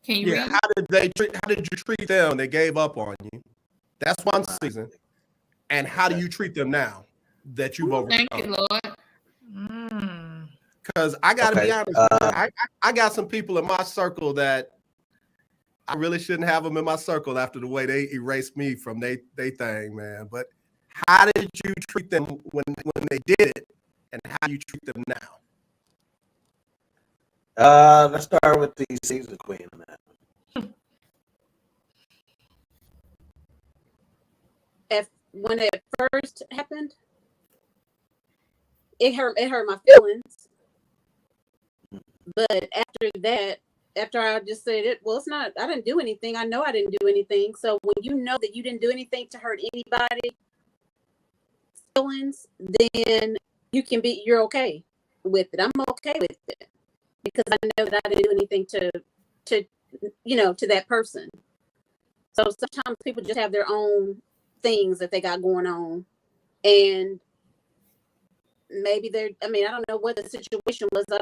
Can you read? How did you treat them when they gave up on you? That's one season. And how do you treat them now that you've overcome? Thank you, Lord. Because I got to be honest, I got some people in my circle that I really shouldn't have them in my circle after the way they erased me from they thing, man. But how did you treat them when they did it, and how do you treat them now? Let's start with the season queen on that. When it first happened, it hurt my feelings. But after that, after I just said it, well, it's not, I didn't do anything. I know I didn't do anything. So when you know that you didn't do anything to hurt anybody's feelings, then you're okay with it. I'm okay with it because I know that I didn't do anything to that person. So sometimes people just have their own things that they got going on, and maybe I don't know what the situation was. I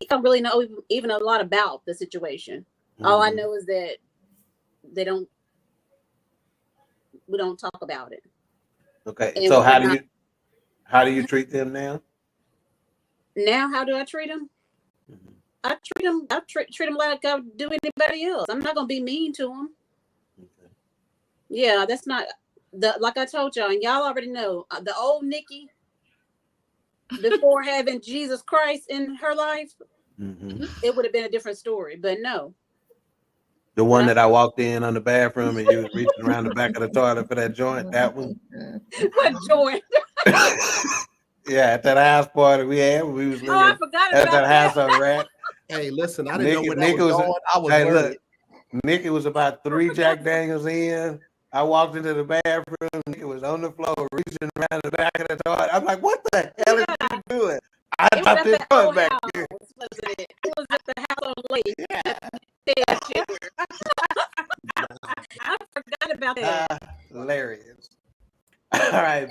don't really know even a lot about the situation. Mm-hmm. All I know is that we don't talk about it. Okay. And so how do you treat them now? Now, how do I treat them? Mm-hmm. I treat them like I would do anybody else. I'm not going to be mean to them. Okay. Yeah, that's not like I told y'all, and y'all already know the old Nikki before having Jesus Christ in her life, mm-hmm. It would have been a different story, but no. The one that I walked in on the bathroom and you was reaching around the back of the toilet for that joint, that one? What joint? Yeah, at that house party we had, we was living I forgot about that house on Rat. Hey, listen, I didn't know where that was going. I was worried. Look, Nikki was about 3 Jack Daniels in. I walked into the bathroom. Nikki was on the floor, reaching around the back of the toilet. I'm like, what the hell are you doing? I thought this was back here. It was at the house on Lake. Yeah. I forgot about that. Hilarious. All right,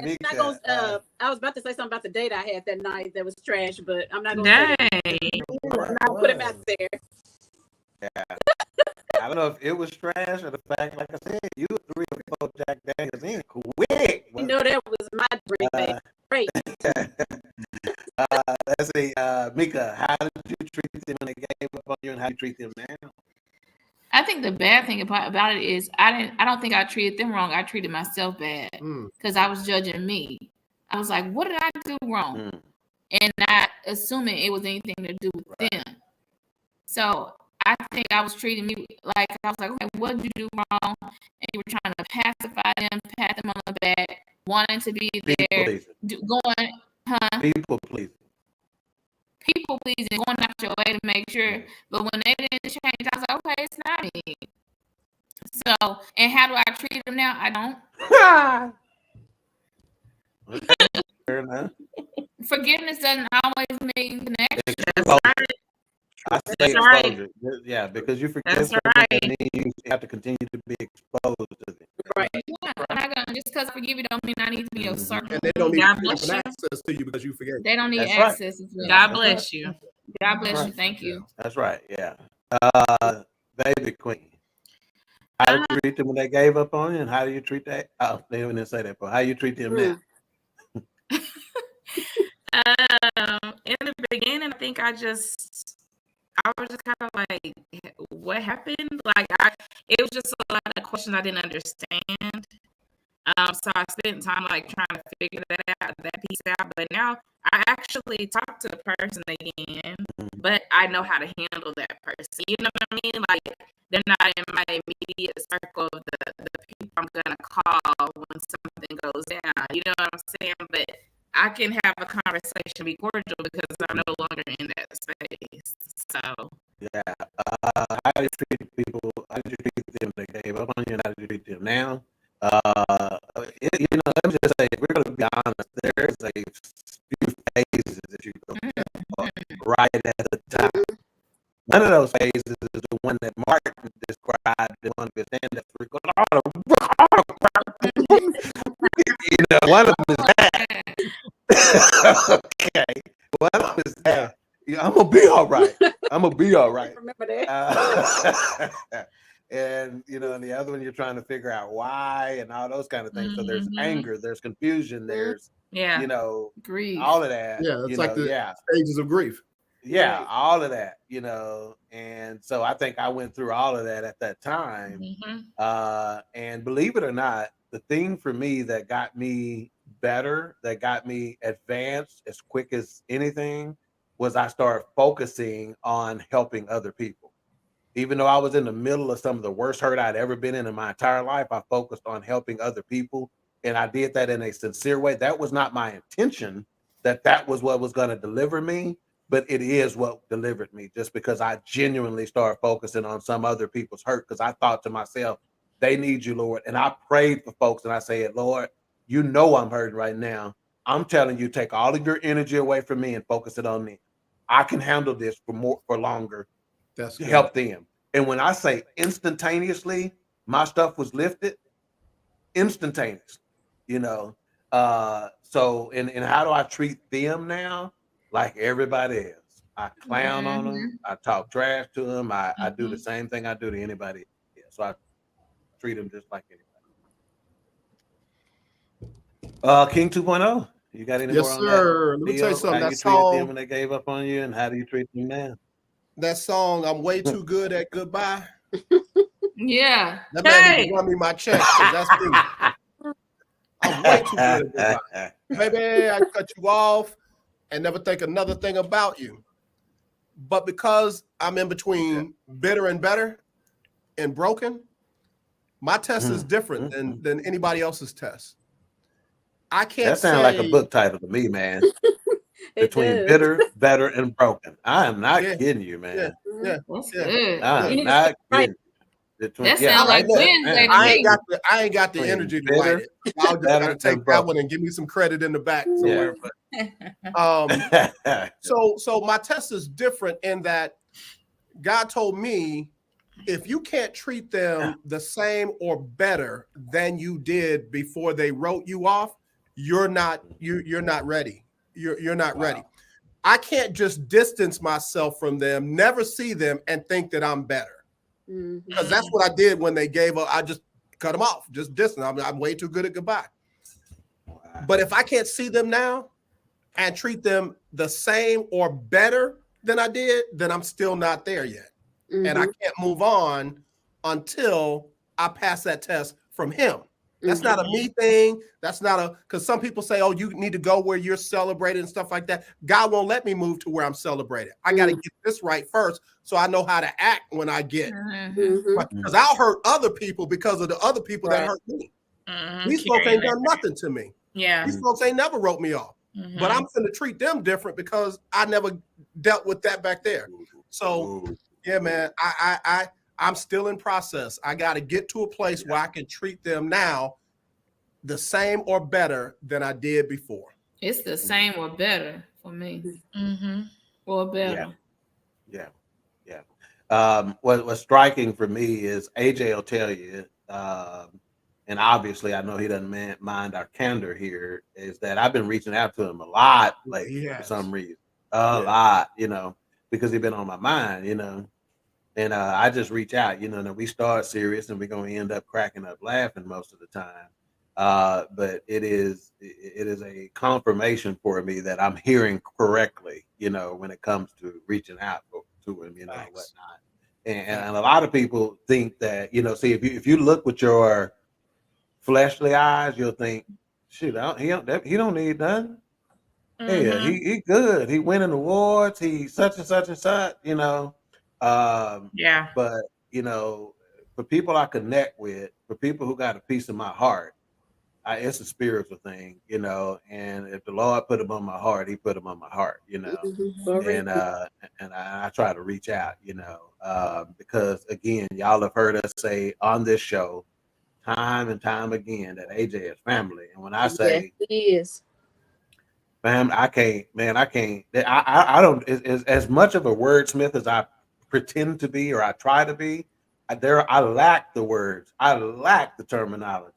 I was about to say something about the date I had that night that was trash, but I'm not going to put him out there. Yeah. I don't know if it was trash or the fact, like I said, you 3 or 4 Jack Daniels in quick. You know that was my drink. Great. Let's see, Mika, how did you treat them when they gave up on you, and how do you treat them now? I think the bad thing about it is I don't think I treated them wrong. I treated myself bad because I was judging me. I was like, what did I do wrong? And not assuming it was anything to do with them. So I think I was treating me like I was like, okay, what did you do wrong? And you were trying to pacify them, pat them on the back, wanting to be there, people pleasing, going out your way to make sure. But when they didn't change, I was like, okay, it's not me. So, and how do I treat them now? I don't. Fair enough. Forgiveness doesn't always mean connection. That's right. I say That's exposure. Yeah, because you forgive That's someone, right. that means you have to continue to be exposed to them. Right. Yeah, I'm not gonna just because I forgive you don't mean I need to be your circle. And they don't need God to bless have you. access to you because you forgave. They don't need That's right. access as well. God bless you. God bless you. Right. Thank you. That's right. Yeah. Baby queen. How did you treat them when they gave up on you, and how do you treat that? Oh, they didn't say that, but how you treat them now? In the beginning, I think I was just kind of like, what happened? Like, it was just a lot of questions I didn't understand. So I spent time like trying to figure that piece out. But now I actually talk to the person again, but I know how to handle that person. You know what I mean? Like, they're not in my immediate circle of the people I'm gonna call when something goes down. You know what I'm saying? But I can have a conversation, be cordial, because I'm no longer in that space. So Yeah. How do you treat people? How did you treat them that gave up on you, and how do you treat them now? Let me just say, if we're going to be honest, there's a few phases that you go through right at the time. One of those phases is the one that Martin described, the one that stand up for one of them is that. Okay. One of them is that. Yeah, I'm gonna be all right. I'm gonna be all right. Remember that. And and the other one, you're trying to figure out why and all those kind of things. So there's anger, there's confusion, there's grief, all of that. Yeah, it's like the stages of grief. Yeah, all of that, and so I think I went through all of that at that time. And believe it or not, the thing for me that got me better, that got me advanced as quick as anything, was I started focusing on helping other people. Even though I was in the middle of some of the worst hurt I'd ever been in my entire life, I focused on helping other people. And I did that in a sincere way. That was not my intention, that was what was going to deliver me, but it is what delivered me, just because I genuinely started focusing on some other people's hurt, because I thought to myself, they need you, Lord. And I prayed for folks and I said, Lord, you know I'm hurting right now. I'm telling you, take all of your energy away from me and focus it on me. I can handle this for longer. That's to good. help them. And when I say instantaneously, my stuff was lifted instantaneously, So, and how do I treat them now? Like everybody else. I clown on them. I talk trash to them. I do the same thing I do to anybody else. So I treat them just like anybody. King 2.0. You got any more on that? Yes, sir. Let me tell you something. How That you treated them song, when they gave up on you, and how do you treat them now? that song, I'm way too good at goodbye. Yeah. That man need to run me my check, 'cause that's me. I'm way too good at goodbye. Maybe I cut you off and never think another thing about you. But because I'm in between bitter and better and broken, my test is different than anybody else's test. I can't That sounds like a book title to me, man. Between bitter, better, and broken. I am not kidding you, man. Yeah. That's good. I am not kidding. That sounds like Wednesday to I me. ain't got the energy to write it. I'll just gotta take that one and give me some credit in the back somewhere. But so my test is different in that God told me, if you can't treat them the same or better than you did before they wrote you off, you're not ready. You're not ready. I can't just distance myself from them, never see them, and think that I'm better. Because that's what I did when they gave up. I just cut them off, just distance. I'm way too good at goodbye. But if I can't see them now and treat them the same or better than I did, then I'm still not there yet. And I can't move on until I pass that test from him. That's not a me thing. That's not because some people say, oh, you need to go where you're celebrated and stuff like that. God won't let me move to where I'm celebrated. I got to get this right first so I know how to act when I get. Because I'll hurt other people because of the other people that hurt me. These folks ain't done nothing to me. Yeah. These folks ain't never wrote me off. But I'm going to treat them different because I never dealt with that back there. So, yeah, man, I'm still in process. I got to get to a place where I can treat them now the same or better than I did before. It's the same or better for me. Mm-hmm. Or better. Yeah. What's striking for me is AJ will tell you, and obviously I know he doesn't mind our candor here, is that I've been reaching out to him a lot lately for some reason. A lot, because he's been on my mind, and I just reach out, and we start serious and we're going to end up cracking up laughing most of the time. But it is a confirmation for me that I'm hearing correctly, when it comes to reaching out to him, whatnot. And a lot of people think that, see, if you look with your fleshly eyes, you'll think, shoot, he don't need nothing. Yeah, he good. He winning awards. He such and such and such, Yeah. But for people I connect with, for people who got a piece of my heart, it's a spiritual thing, and if the Lord put him on my heart, he put him on my heart, and I try to reach out, because again, y'all have heard us say on this show time and time again that AJ is family. And when I say he is, man, I can't, I don't, as much of a wordsmith as I pretend to be, or I try to be, I lack the words. I lack the terminology.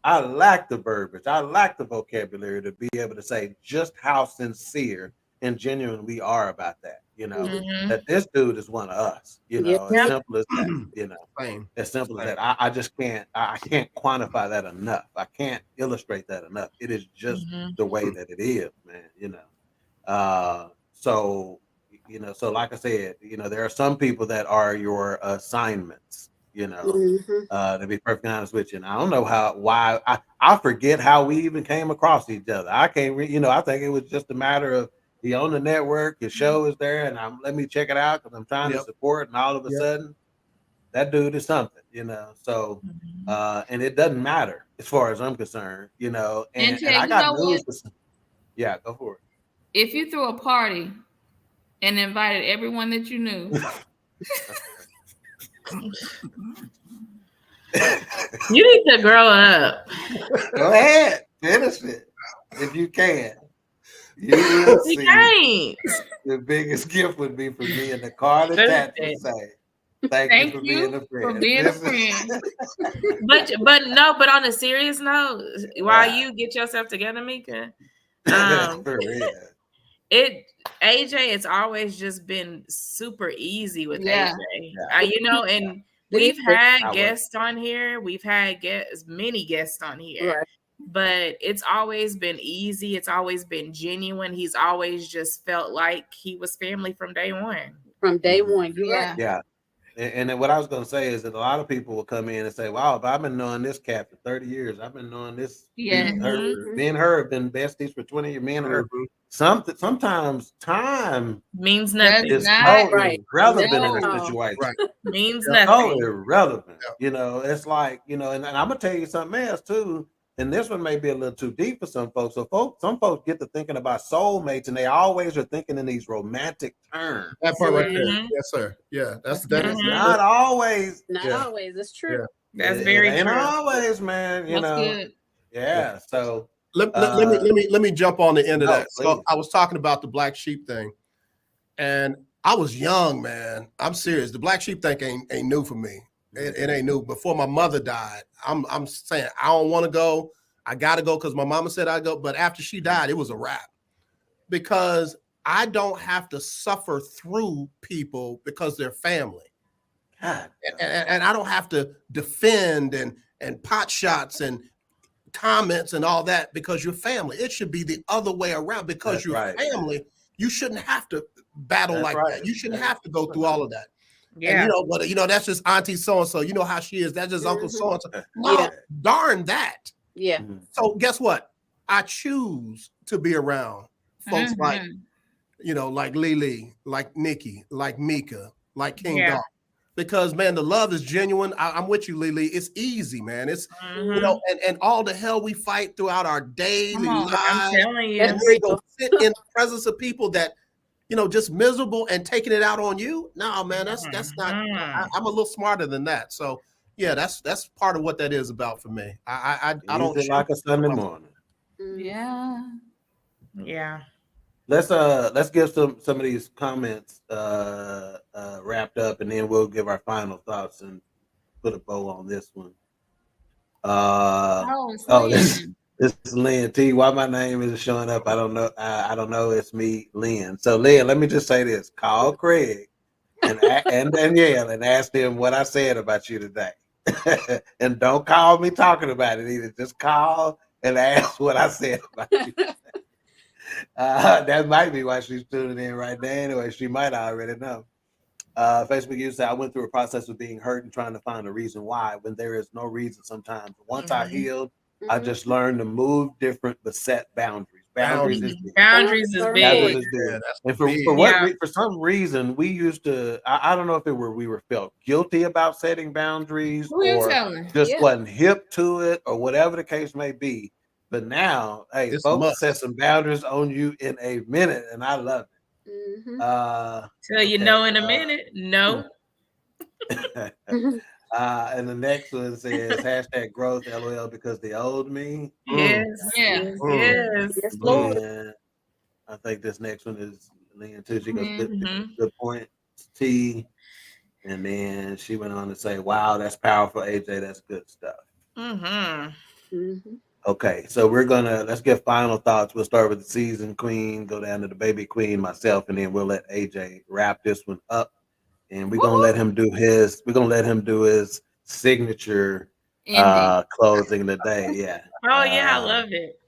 I lack the verbiage. I lack the vocabulary to be able to say just how sincere and genuine we are about that, that this dude is one of us, as simple as that, as simple as that. I just can't, I can't quantify that enough. I can't illustrate that enough. It is just the way that it is, man, so, so like I said, there are some people that are your assignments, to be perfectly honest with you. And I don't know why I forget how we even came across each other. I can't I think it was just a matter of he on the network, his show is there, and let me check it out because I'm trying to support, and all of a sudden that dude is something, so and it doesn't matter as far as I'm concerned, and I got news for some. Yeah, go for it. If you threw a party and invited everyone that you knew, you need to grow up. Go ahead, finish it if you can. You will see. The biggest gift would be for me in the card attached to say, Thank you for being a friend. But on a serious note, while you get yourself together, Mika, for real. AJ, it's always just been super easy with AJ. And we've had guests on here. We've had many guests on here. Right. But it's always been easy. It's always been genuine. He's always just felt like he was family from day one. From day one, yeah. And then what I was going to say is that a lot of people will come in and say, wow, but I've been knowing this cat for 30 years. I've been knowing this. Yeah. Me and her have been besties for 20 years. Me and her. Sometimes time means nothing. It's irrelevant in a situation. Right. Means nothing. Irrelevant. It's like, and I'm going to tell you something else too. And this one may be a little too deep for some folks. So some folks get to thinking about soulmates, and they always are thinking in these romantic terms. That part right there. Yes, sir. Yeah, that's not always. Not always. It's true. Yeah. That's very true. Ain't always, man. Good. Yeah. So let me jump on the end of that. So I was talking about the black sheep thing, and I was young, man. I'm serious. The black sheep thing ain't new for me. It ain't new. Before my mother died, I'm saying I don't want to go. I got to go because my mama said I'd go. But after she died, it was a wrap because I don't have to suffer through people because they're family. God. And I don't have to defend and pot shots and comments and all that because you're family. It should be the other way around because you're family. You shouldn't have to battle that. You shouldn't have to go through all of that. Yeah. And that's just auntie so-and-so. You know how she is. That's just uncle so-and-so. No, darn that. Yeah. So guess what? I choose to be around folks like, like Lily, like Nikki, like Mika, like King Dog. Because, man, the love is genuine. I'm with you, Lily. It's easy, man. It's, and all the hell we fight throughout our daily lives. I'm telling you. And we go sit in the presence of people that, just miserable and taking it out on you. No, man, that's not. I'm a little smarter than that. So, yeah, that's part of what that is about for me. I don't like a Sunday morning. Yeah. Yeah. Let's get some of these comments wrapped up, and then we'll give our final thoughts and put a bow on this one. It's This Lynn. is Lynn T. Why my name isn't showing up? I don't know. I don't know. It's me, Lynn. So Lynn, let me just say this: call Craig and Danielle and ask them what I said about you today. And don't call me talking about it either. Just call and ask what I said about you. That might be why she's tuning in right now. Anyway, she might already know. Facebook user said, I went through a process of being hurt and trying to find a reason why when there is no reason sometimes. Once I healed, I just learned to move different but set boundaries. Boundaries is big. Boundaries is big. Boundaries is big. Yeah, that's And for big. for some reason, we used to, I don't know if we were felt guilty about setting boundaries Who you or telling? just Yeah. wasn't hip to it or whatever the case may be. But now, hey, It's folks must. set some boundaries on you in a minute, and I love it. Tell you no in a minute. No. And the next one says hashtag growth LOL because the old me. Yes. Yeah. Yes. Yes, Lord. And I think this next one is Lynn too. She goes, Mhm. good point, T. And then she went on to say, wow, that's powerful, AJ. That's good stuff. Okay, so let's get final thoughts. We'll start with the season queen, go down to the baby queen, myself, and then we'll let AJ wrap this one up. And we're gonna let him do his signature Ending. closing today. Yeah. Oh yeah, I love it.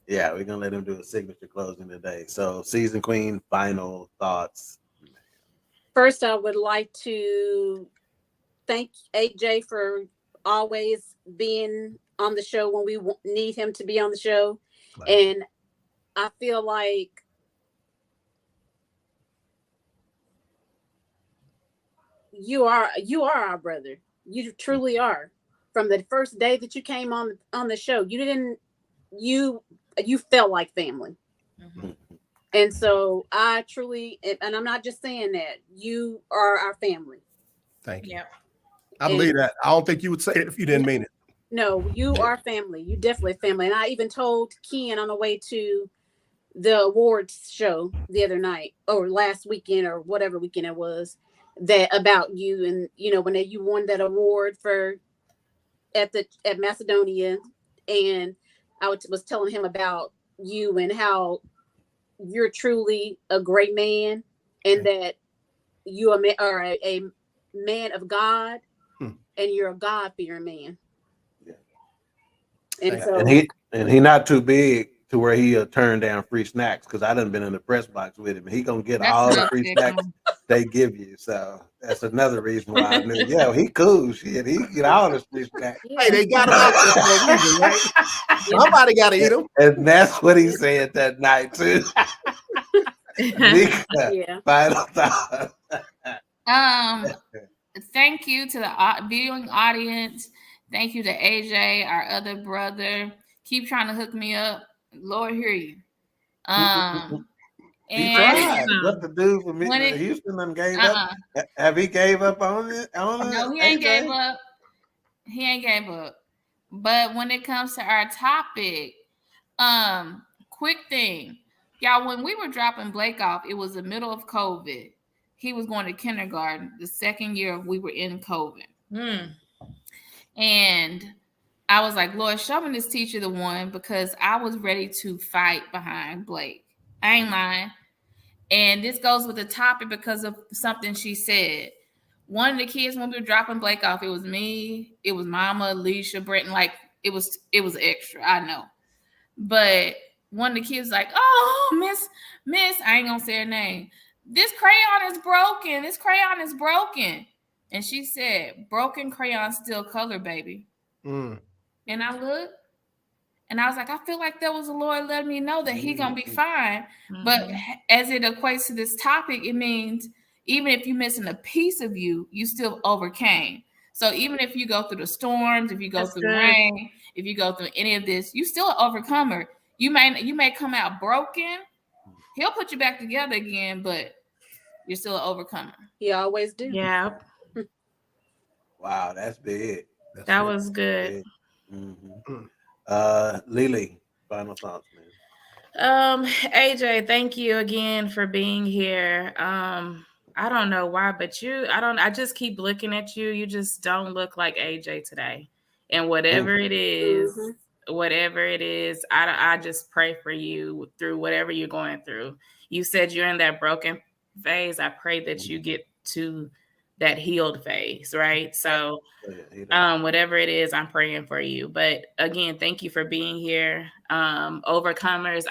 Yeah, we're gonna let him do a signature closing today. So season queen, final thoughts. First, I would like to thank AJ for always being on the show when we need him to be on the show. And I feel like you are our brother. You truly are. From the first day that you came on the show, you felt like family. And so I truly, and I'm not just saying that, you are our family. Thank you. Yep. I believe that. I don't think you would say it if you didn't mean it. No, you are family. You definitely family. And I even told Ken on the way to the awards show the other night or last weekend or whatever weekend it was, that about you. And when you won that award at Macedonia, and I was telling him about you and how you're truly a great man, and that you are a man of God, and you're a God-fearing man. Yeah. And so, and he not too big to where he turn down free snacks, because I done been in the press box with him. He gonna get all the free snacks they give you. So that's another reason why I knew. Yeah, he cool. Shit, he get all the free snacks. Hey, they got him out there for a reason, right? Somebody got to eat them. And that's what he said that night too. yeah. Final thought. Thank you to the viewing audience. Thank you to AJ, our other brother. Keep trying to hook me up. Lord hear you. He tried. What the dude from Houston done gave up? Have he gave up on it? No, he ain't gave up. He ain't gave up. But when it comes to our topic, quick thing. Y'all, when we were dropping Blake off, it was the middle of COVID. He was going to kindergarten the second year we were in COVID. And I was like, Lord, show me this teacher the one, because I was ready to fight behind Blake. I ain't lying. And this goes with the topic because of something she said. One of the kids, when we were dropping Blake off, it was me, it was Mama, Alicia, Brenton. Like, it was extra, I know. But one of the kids was like, oh, Miss, I ain't gonna say her name. This crayon is broken. This crayon is broken. And she said, broken crayon still color, baby. And I looked, and I was like, I feel like that was the Lord letting me know that he gonna be fine. But as it equates to this topic, it means even if you're missing a piece of you, you still overcame. So even if you go through the storms, if you go through rain, if you go through any of this, you still an overcomer. You may come out broken. He'll put you back together again, but you're still an overcomer. He always do. Yeah. Wow, that's big. That was good. Lily, final thoughts, AJ, thank you again for being here. I don't know why, but I just keep looking at you. You just don't look like AJ today. And whatever it is, I just pray for you through whatever you're going through. You said you're in that broken phase. I pray that you get to that healed phase, right? So, whatever it is, I'm praying for you. But again, thank you for being here. Overcomers,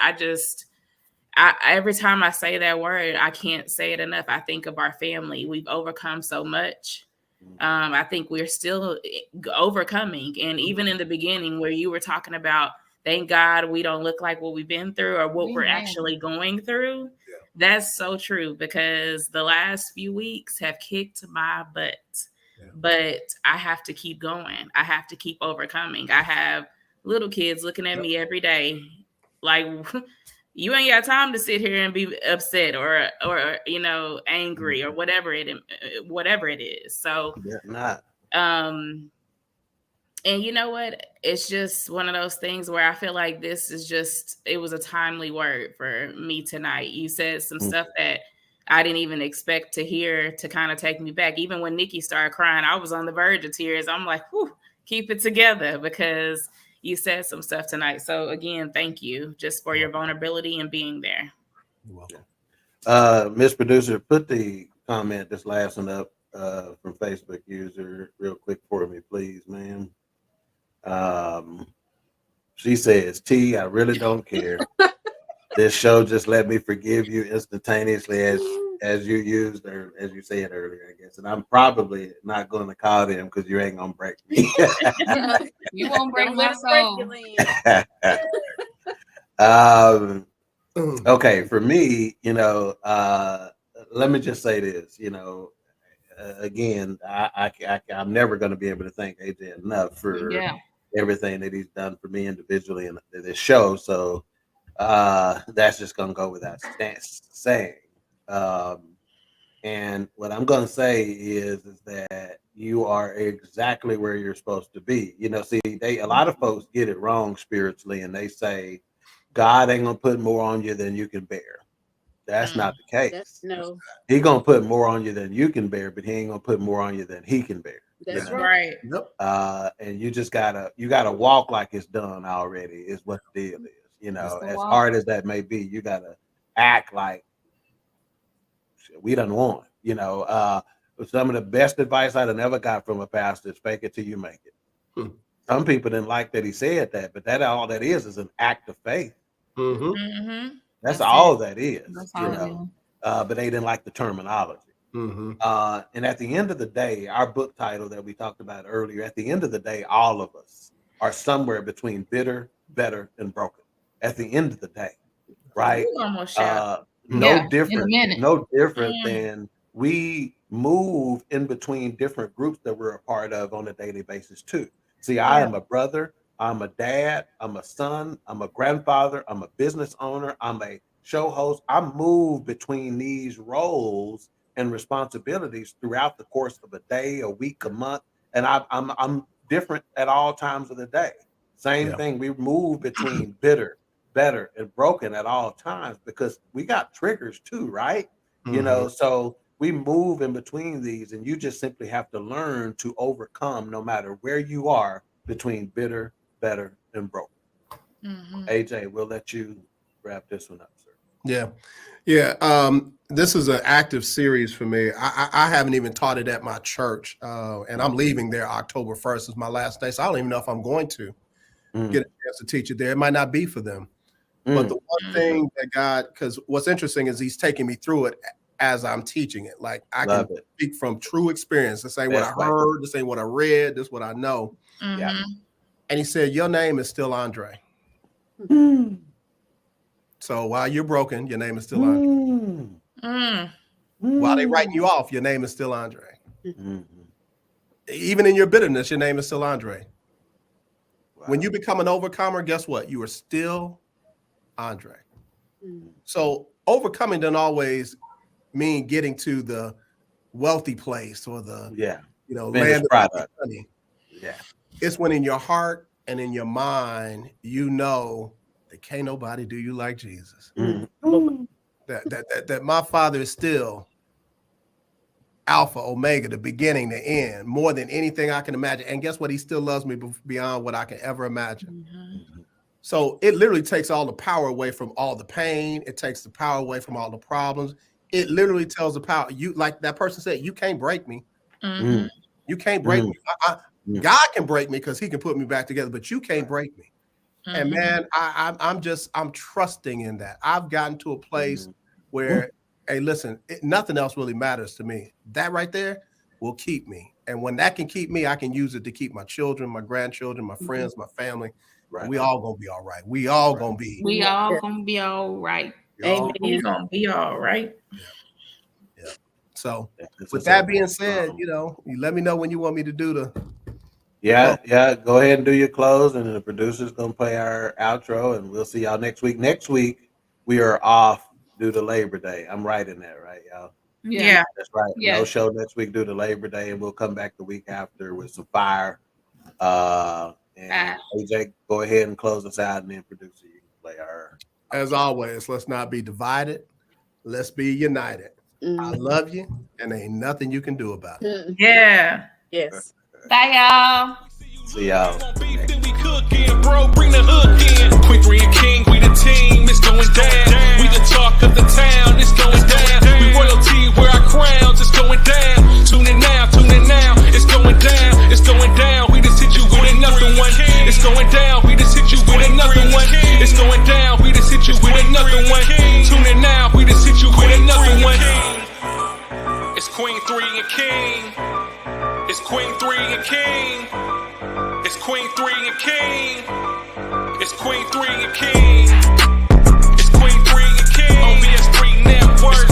every time I say that word, I can't say it enough. I think of our family. We've overcome so much. I think we're still overcoming. And even in the beginning where you were talking about, thank God we don't look like what we've been through or what we're actually going through. Yeah. That's so true, because the last few weeks have kicked my butt. Yeah. But I have to keep going. I have to keep overcoming. I have little kids looking at me every day like, you ain't got time to sit here and be upset or angry or whatever it is. So not. And you know what? It's just one of those things where I feel like it was a timely word for me tonight. You said some stuff that I didn't even expect to hear to kind of take me back. Even when Nikki started crying, I was on the verge of tears. I'm like, whew, keep it together, because you said some stuff tonight. So again, thank you just for your vulnerability and being there. You're welcome. Miss Producer, put the comment, this last one up from Facebook user real quick for me, please, ma'am. She says, T, I really don't care. This show just let me forgive you instantaneously, as you used, or as you said earlier, I guess. And I'm probably not going to call them because you ain't going to break me. You won't break my soul. Okay, for me, let me just say this, again, I'm never going to be able to thank AJ enough for everything that he's done for me individually in this show. So that's just going to go without saying. And what I'm going to say is that you are exactly where you're supposed to be. See, a lot of folks get it wrong spiritually, and they say God ain't going to put more on you than you can bear. That's not the case. No. He's going to put more on you than you can bear, but he ain't going to put more on you than he can bear. That's right. Yep. And you just gotta walk like it's done already is what the deal is. As hard as that may be, you gotta act like we done won. Some of the best advice I'd ever got from a pastor is fake it till you make it. Some people didn't like that he said that, but all that is an act of faith. That's all that is. But they didn't like the terminology. And at the end of the day, our book title that we talked about earlier, at the end of the day, all of us are somewhere between bitter, better, and broken. At the end of the day, right? No different than we move in between different groups that we're a part of on a daily basis too. See, I am a brother, I'm a dad, I'm a son, I'm a grandfather, I'm a business owner, I'm a show host. I move between these roles and responsibilities throughout the course of a day, a week, a month, and I'm different at all times of the day. Same thing. We move between bitter, better, and broken at all times because we got triggers too, right? So we move in between these, and you just simply have to learn to overcome no matter where you are between bitter, better, and broken. AJ, we'll let you wrap this one up, sir. Yeah. This is an active series for me. I haven't even taught it at my church, and I'm leaving there October 1st is my last day. So I don't even know if I'm going to get a chance to teach it there. It might not be for them. But the one thing that God, because what's interesting is he's taking me through it as I'm teaching it. Like I can speak from true experience. This ain't what I heard. This ain't what I read. This is what I know. And he said, your name is still Andre. So while you're broken, your name is still Andre. While they writing you off, your name is still Andre. Even in your bitterness, your name is still Andre. When you become an overcomer, guess what? You are still Andre. So overcoming doesn't always mean getting to the wealthy place or the land of money. It's when in your heart and in your mind, you know that can't nobody do you like Jesus. Mhm. That my Father is still Alpha, Omega, the beginning, the end, more than anything I can imagine. And guess what? He still loves me beyond what I can ever imagine. So it literally takes all the power away from all the pain. It takes the power away from all the problems. It literally tells the power. You, like that person said, you can't break me. Mm. You can't break me. God can break me because he can put me back together, but you can't break me. And man, I'm trusting in that. I've gotten to a place where, hey, listen, nothing else really matters to me. That right there will keep me. And when that can keep me, I can use it to keep my children, my grandchildren, my friends, my family. Right. We all gonna be all right. We all gonna be. We all gonna be all right. Amen. We gonna be all right. Yeah. So It's with a that simple being said, problem. you know, you let me know when you want me to do the. Yeah. Go ahead and do your close, and then the producer's gonna play our outro, and we'll see y'all next week. Next week we are off due to Labor Day. I'm right in that, right, y'all? Yeah. That's right. Yeah. No show next week due to Labor Day, and we'll come back the week after with some fire. And AJ, go ahead and close us out, and then producer, you can play our. As always, let's not be divided. Let's be united. I love you, and ain't nothing you can do about it. Yeah. Yes. Bye, y'all. See y'all. Then we cooking, bro, bring the hook in. Queen 3 and King, we the team, it's going down. We the talk of the town, it's going down. We royalty, wear our crowns, it's going down. Tune in now, it's going down, it's going down. We just hit you with another one. It's going down, we just hit you with another one. It's going down, we just hit you with another one. Tune in now, we just hit you with another one. It's Queen 3 and King. It's Queen 3 and King. It's Queen 3 and King. It's Queen 3 and King. It's Queen 3 and King. On BS3 Network.